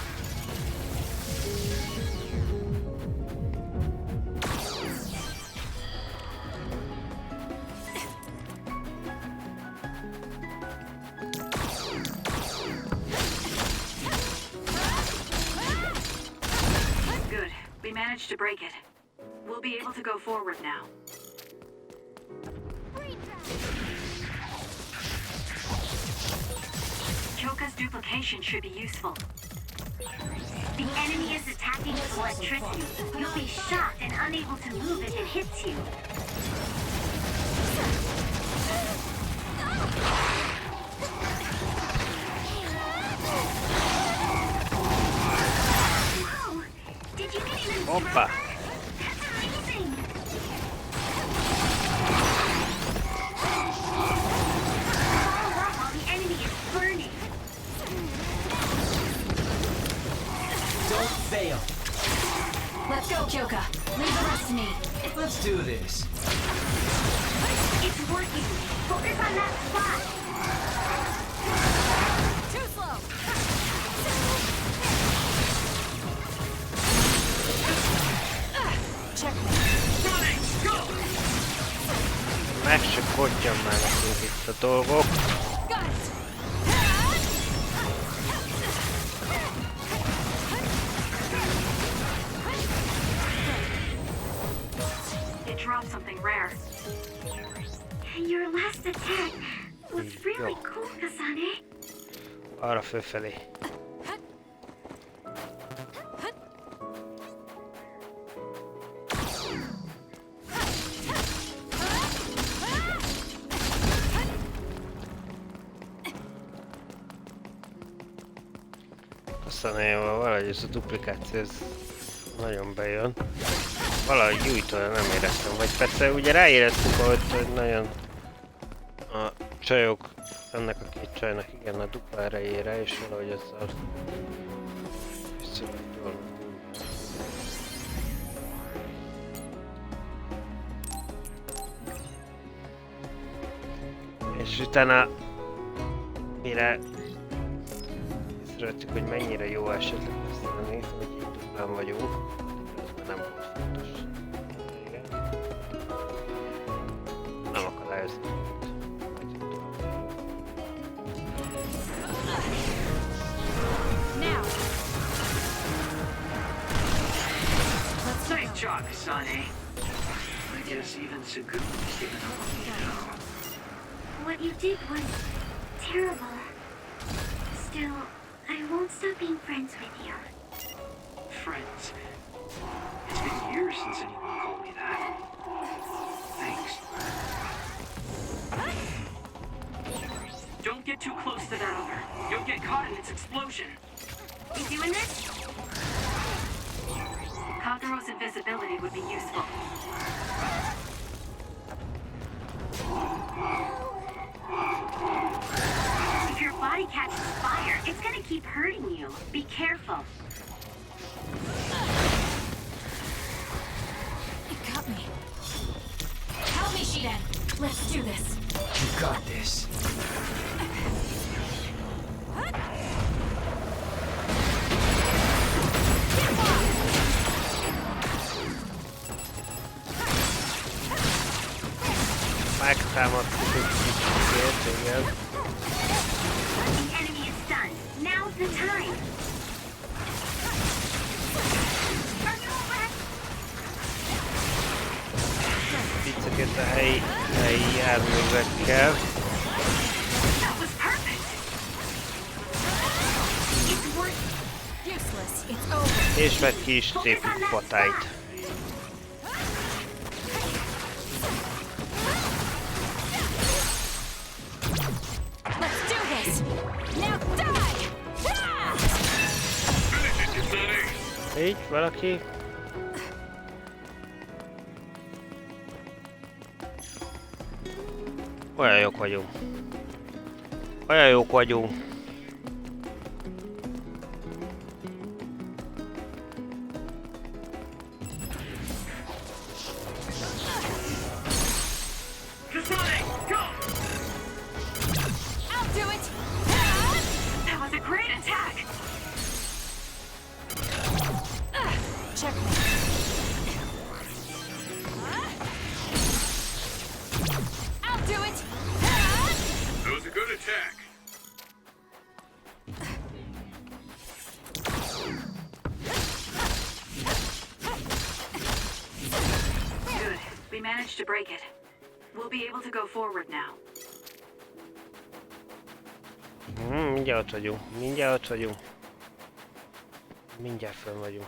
Good. We managed to break it. We'll be able to go forward now. Choka's duplication should be useful. The enemy is attacking with electricity. You'll be shocked and unable to move if it hits you. Whoa! Did you get even stronger? Opa! That's amazing! Follow up while the enemy is burning. Don't fail. Let's go, Kyoka. Leave the rest to me. Let's do this. It's working. Focus on that spot. Too slow. Check. Running! Go! Meg se kodjan már nekünk itt a dolgok. Got it. It dropped something rare. Your last attack was really cool, Kasane. Arra fölfelé. Kaszanéval valahogy ez a duplikáció, ez nagyon bejön. Valahogy gyújtóan nem éreztem, vagy persze ugye ráéreztük, hogy nagyon a csajok, ennek a két csajnak igen a dupla erejére, és valahogy ezzel visszavettem. És utána mire észrevettük, hogy mennyire jó esetleg használni, hogy így duplán vagyunk, ez nem volt fontos. Igen. Nem akadályozni. Nice job, Kasane. I guess even Sugumi's given up on me now. What you did was terrible. Still, I won't stop being friends with you. Friends. It's been years since anyone called me that. Thanks. Don't get too close to that other. You'll get caught in its explosion. You doing this? Kagero's invisibility would be useful. If your body catches fire, it's gonna keep hurting you. Be careful. You got me. Help me, Shiden. Let's do this. You got this. Megtámadtuk egy kicsit, igen. The enemy is stunned. Now's the time. Are you alright? Vicceket a helyi járművekkel. That was perfect. It's worth Useless. It's over. És meg ki is tépjük patáit. Let's do this. Now die. Így, valaki? Olyan jók vagyunk. Olyan jók vagyunk. Kasane, go! I'll do it. That was a great attack. Check me. I'll do it. That was a good attack. Good. We managed to break it. We'll be able to go forward now. Mindjárt ott vagyunk. Mindjárt ott vagyunk. Mindjárt fönn vagyunk.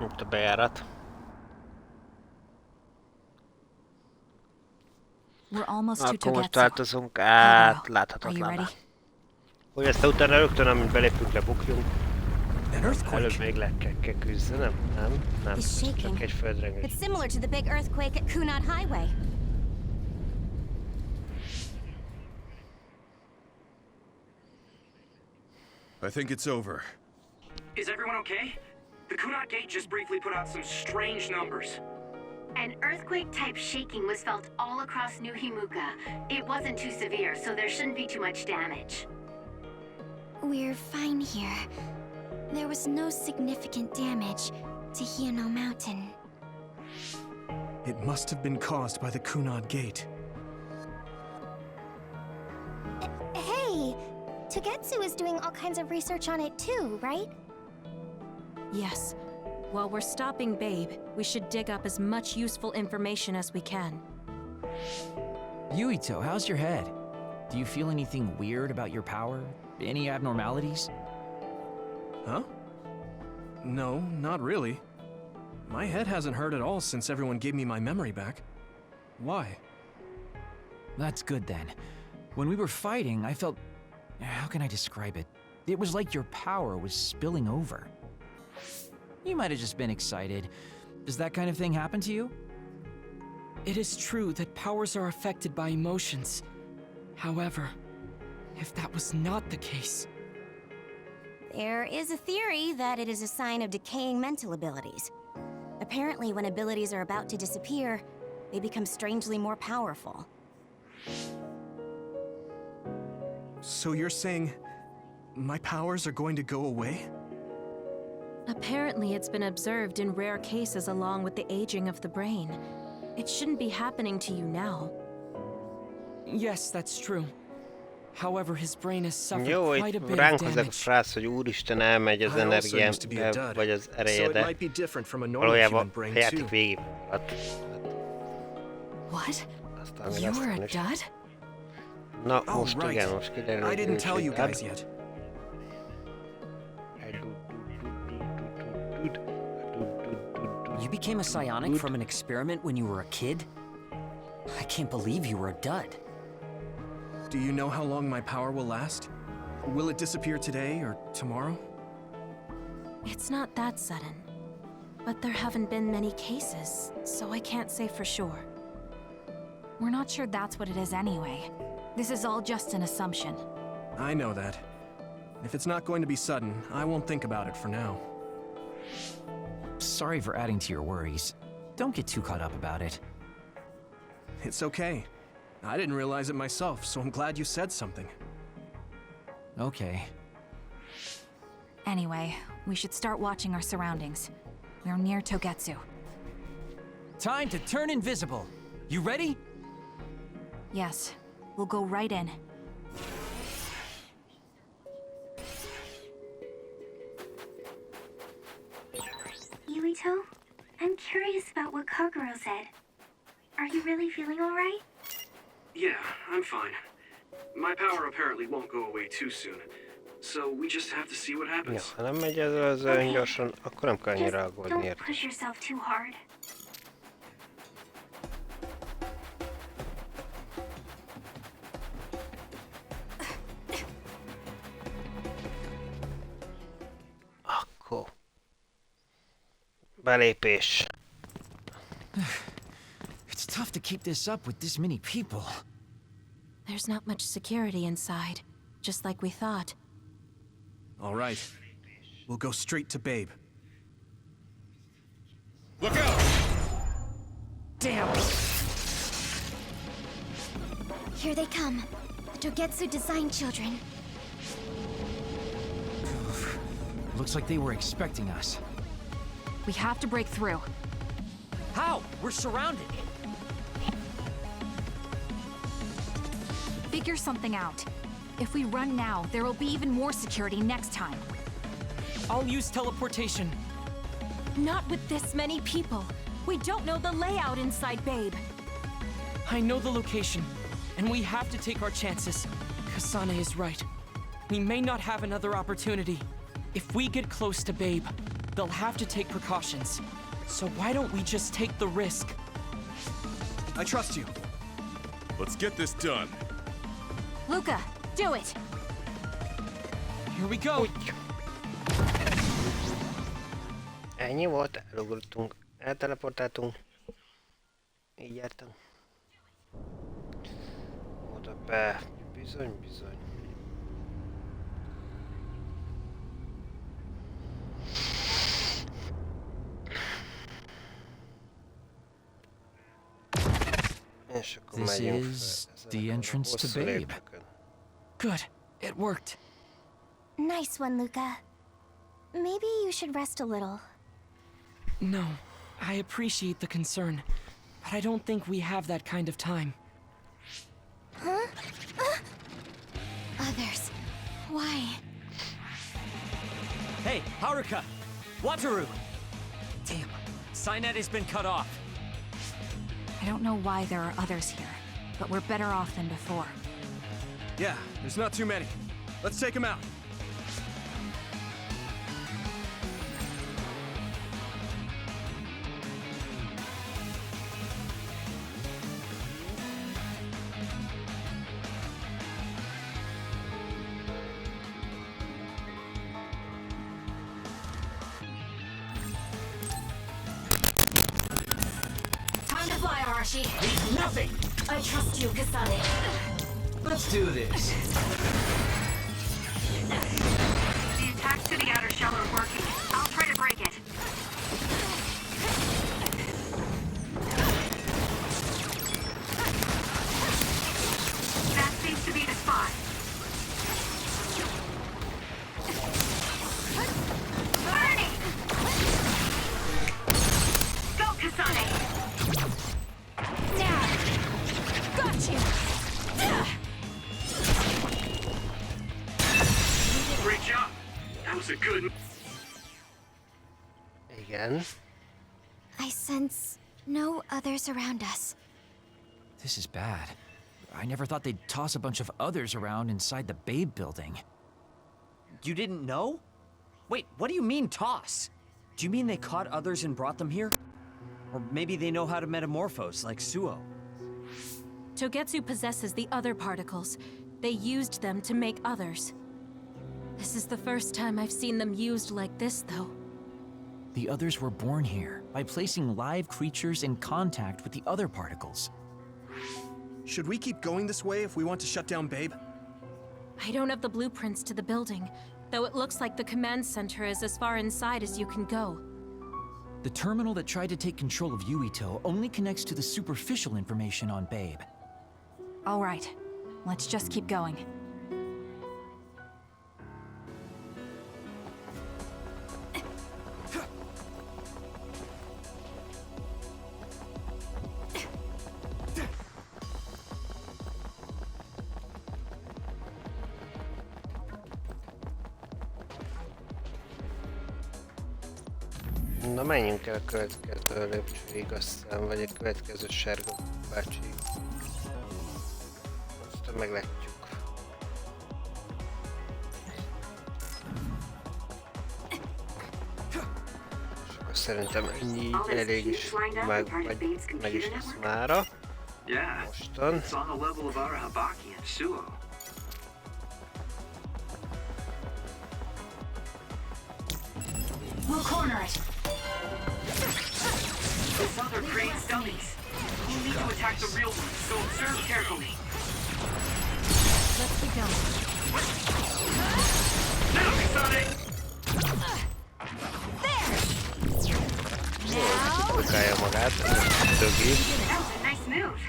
Itt a bejárat. We're almost to Akkor most Togetsu. változunk át Are you láthatatlanná. ready? Hogy aztán utána rögtön, amint belépünk, lebukjunk. An earthquake. Előbb még le kell küzdenem, nem? Nem, It's shaking. csak egy földrengés. It's similar to the big earthquake at Kunad Highway. I think it's over. Is everyone okay? The Kunat Gate just briefly put out some strange numbers. An earthquake-type shaking was felt all across New Himuka. It wasn't too severe, so there shouldn't be too much damage. We're fine here. There was no significant damage to Hiono Mountain. It must have been caused by the Kunad Gate. Hey! Togetsu is doing all kinds of research on it too, right? Yes. While we're stopping Babe, we should dig up as much useful information as we can. Yuito, how's your head? Do you feel anything weird about your power? Any abnormalities? Huh? No, not really. My head hasn't hurt at all since everyone gave me my memory back. Why? That's good then. When we were fighting, I felt... How can I describe it? It was like your power was spilling over. You might have just been excited. Does that kind of thing happen to you? It is true that powers are affected by emotions. However, if that was not the case... There is a theory that it is a sign of decaying mental abilities. Apparently, when abilities are about to disappear, they become strangely more powerful. So you're saying my powers are going to go away? Apparently, it's been observed in rare cases along with the aging of the brain. It shouldn't be happening to you now. Yes, that's true. However, his brain has suffered Jó, quite a hogy bit ránk of hozzák a damage. frász, hogy úristen elmegy az energiám, vagy az ereje, de valójában a játék végig alatt. What? Aztán You were a dud? Na, most igen, most kiderül, I didn't tell you guys yet. You became a psionic from an experiment when you were a kid? I can't believe you were a dud. Do you know how long my power will last? Will it disappear today or tomorrow? It's not that sudden. But there haven't been many cases, so I can't say for sure. We're not sure that's what it is anyway. This is all just an assumption. I know that. If it's not going to be sudden, I won't think about it for now. Sorry for adding to your worries. Don't get too caught up about it. It's okay. I didn't realize it myself, so I'm glad you said something. Okay. Anyway, we should start watching our surroundings. We're near Togetsu. Time to turn invisible. You ready? Yes, we'll go right in. Yuito, I'm curious about what Kaguro said. Are you really feeling all right? Yeah, I'm fine. My power apparently won't go away too soon, so we just have to see what happens. Ja, ha nem megy ez az olyan gyorsan, akkor nem kell annyira aggódni Don't érte. push yourself too hard. Akkor. Belépés. It's tough to keep this up with this many people. There's not much security inside, just like we thought. All right. We'll go straight to Babe. Look out! Damn! Here they come. The Togetsu design children. Looks like they were expecting us. We have to break through. How? We're surrounded. Figure something out. If we run now, there will be even more security next time. I'll use teleportation. Not with this many people. We don't know the layout inside Babe. I know the location, and we have to take our chances. Kasane is right. We may not have another opportunity. If we get close to Babe, they'll have to take precautions. So why don't we just take the risk? I trust you. Let's get this done. Luca, do it! Here we go! Ennyi volt, elugrottunk, elteleportáltunk. Így jártam. Oda be, bizony, bizony. És akkor This megyünk is fel. the entrance to Babe. Lépcsőkön. Good. It worked. Nice one, Luca. Maybe you should rest a little. No, I appreciate the concern, but I don't think we have that kind of time. Huh? Others. Why? Hey, Haruka! Wataru! Damn, Cynet has been cut off. I don't know why there are others here, but we're better off than before. Yeah, there's not too many. Let's take them out. Time to fly, Arashi. Nothing! I trust you, Kasane. Let's do this. The attacks to the outer shell are working. I'll try to break it. That seems to be the spot. Burning! Go, Kasane! Now! Got you! Great job. That was a good... Igen. I sense no others around us. This is bad. I never thought they'd toss a bunch of others around inside the Babe building. You didn't know? Wait, what do you mean toss? Do you mean they caught others and brought them here? Or maybe they know how to metamorphose, like Suo. Togetsu possesses the other particles. They used them to make others. This is the first time I've seen them used like this, though. The others were born here by placing live creatures in contact with the other particles. Should we keep going this way if we want to shut down Babe? I don't have the blueprints to the building, though it looks like the command center is as far inside as you can go. The terminal that tried to take control of Yuito only connects to the superficial information on Babe. All right, let's just keep going. Na menjünk el a következő lépcsőig, aztán vagy a következő sárga bácsiig. Aztán meglátjuk. És akkor szerintem ennyi így elég is meg is lesz mára. Mostan. It's on the level of Arahabaki and Suo. We'll corner it. This other creates dummies. You need to attack the real ones, so observe carefully. Let's be going. Now, Kasane! Produkálja magát, dögi. That was a nice move.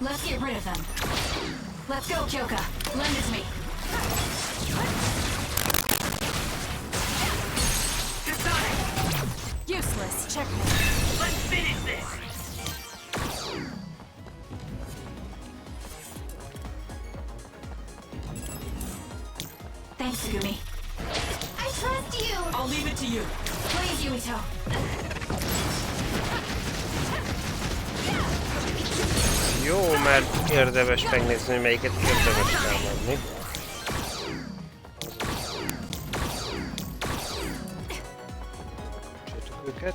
Let's get rid of them. Let's go, Kyoka. Lend it to me. Kasane! Useless. Checkmate. Let's finish this! Thanks, Gumi. I trust you! I'll leave it to you. Please, Yuito. Jó, mert érdemes megnézni, hogy melyiket érdemes támadni. Kapcsoltuk őket.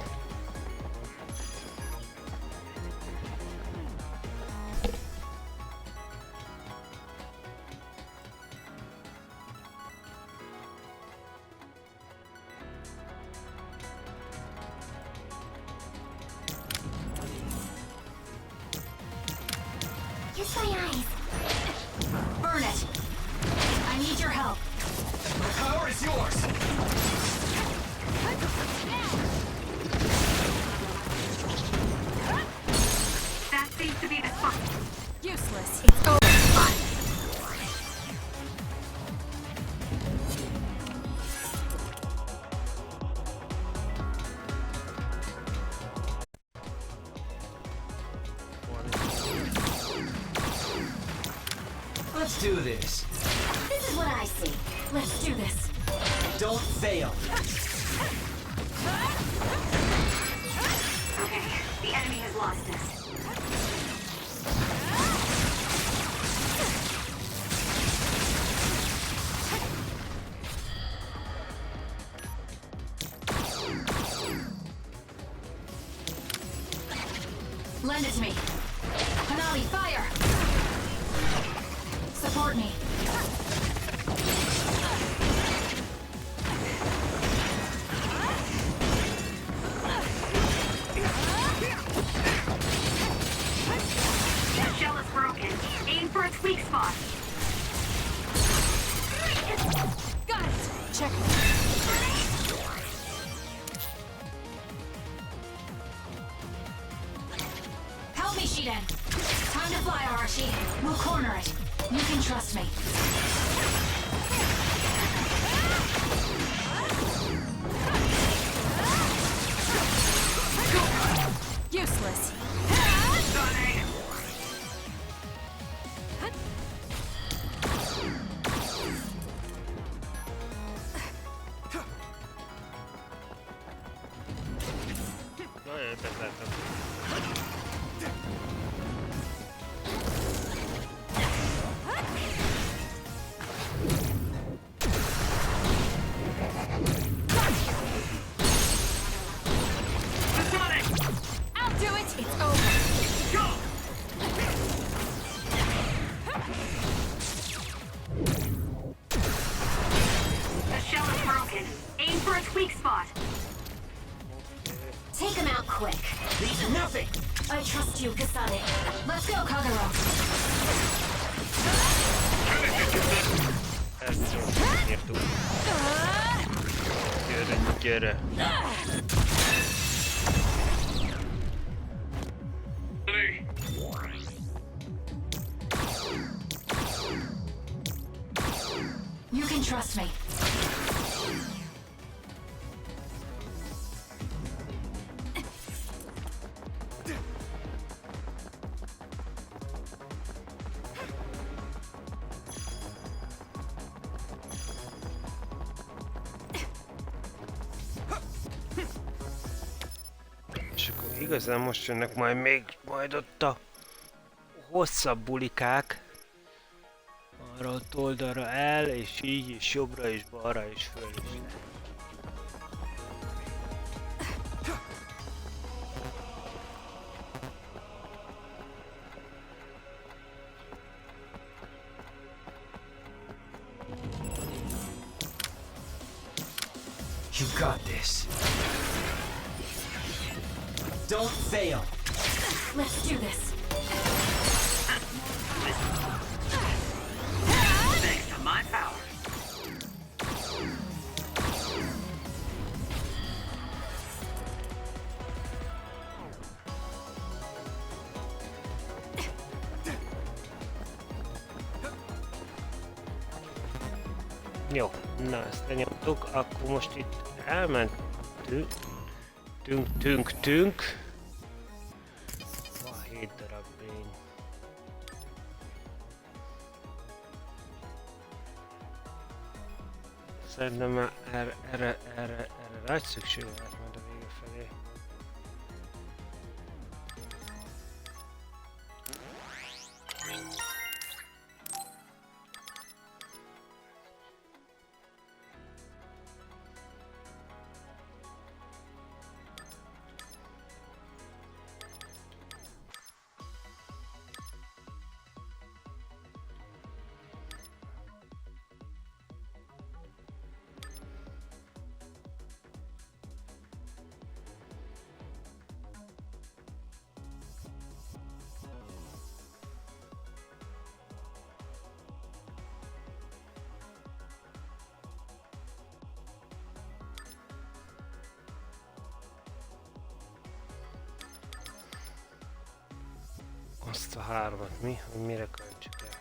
Use my eyes. Burn it. I need your help. The power is yours! Let's do this. This is what I see. Let's do this. Don't fail. Okay, the enemy has lost us. Lend it to me. Hanali, fire! Support me. That shell is broken. Aim for its weak spot. Got it! Check. Help me, Shiden. Time to fly, Arashi. We'll corner it. You can trust me. Useless. I'll do it. It's over. The shell is broken. Aim for its weak spot. Take him out quick. These are nothing. I trust you, Kasane. Let's go, Kagero. Gyere. You can trust me. És akkor igazán most jönnek majd ott a hosszabb bulikák. Arra ott oldalra el, és így, és jobbra, és balra, és föl is. You got this. Don't fail. Let's do this. Thanks to my power. Jó, na ezt lenyomtuk, akkor most itt elmentünk. Van 7 darab lény. Szerintem erre nagy szükség lehet majd a vége felé. Azt a 3-at mi? Hogy mire költsük el?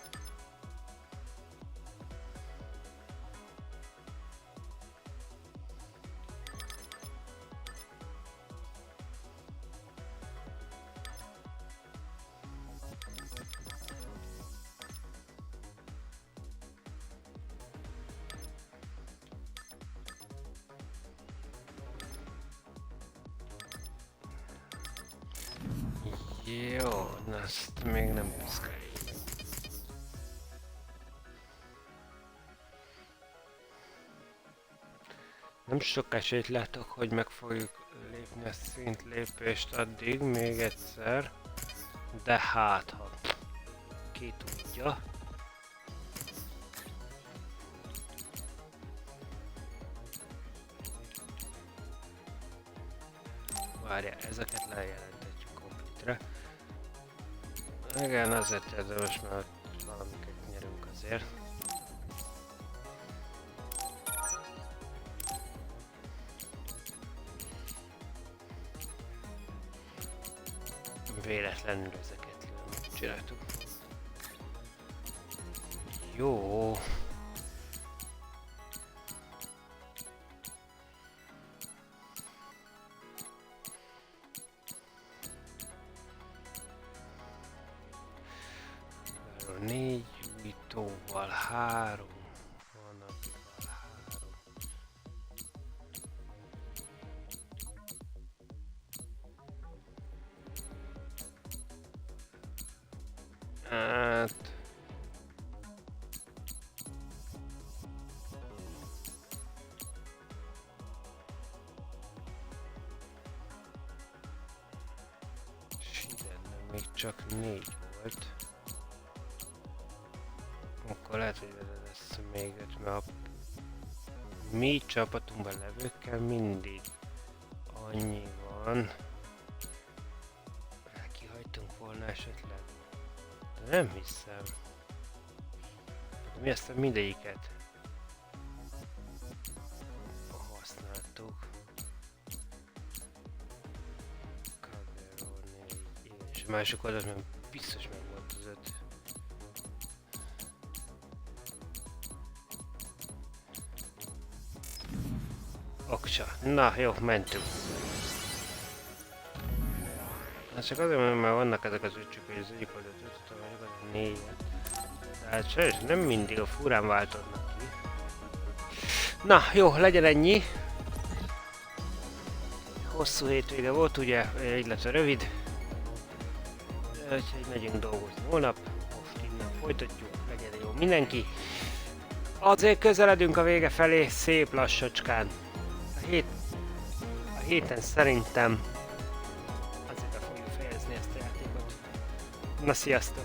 Jó, na ezt még nem piszkáljuk meg. Nem sok esélyt látok, hogy meg fogjuk lépni a szintlépést addig, még egyszer. De hát, ha ki tudja. Várjál, ezeket lejelentetjük kompletre. Igen, azért érdemes, mert valamiket nyerünk azért. Véletlenül ezeket csináltuk. Jó. Négy újítóval 3. Vanabival 3. Hát... Sidenne még csak 4 volt. Akkor lehet, hogy ez lesz még 5, mert a mi csapatunkban levőkkel mindig annyi van. Kihagytunk volna esetleg. De nem hiszem. Mi aztán mindegyiket használtuk. Kameró 4, és a másik oldalt meg biztos meg volt az 5. Oksa. Na jó, mentünk. Hát csak azért, mert már vannak ezek az ügycsök, hogy az egyik oldalt 5-öt, a másik oldalt 4-et. Tehát sajnos nem mindig a furán változnak ki. Na jó, legyen ennyi. Hosszú hétvége volt ugye, illetve rövid. Úgyhogy megyünk dolgozni holnap. Most innen folytatjuk, legyen jó mindenki. Azért közeledünk a vége felé, szép lassacskán. A héten szerintem azért be fogjuk fejezni ezt a játékot. Na sziasztok!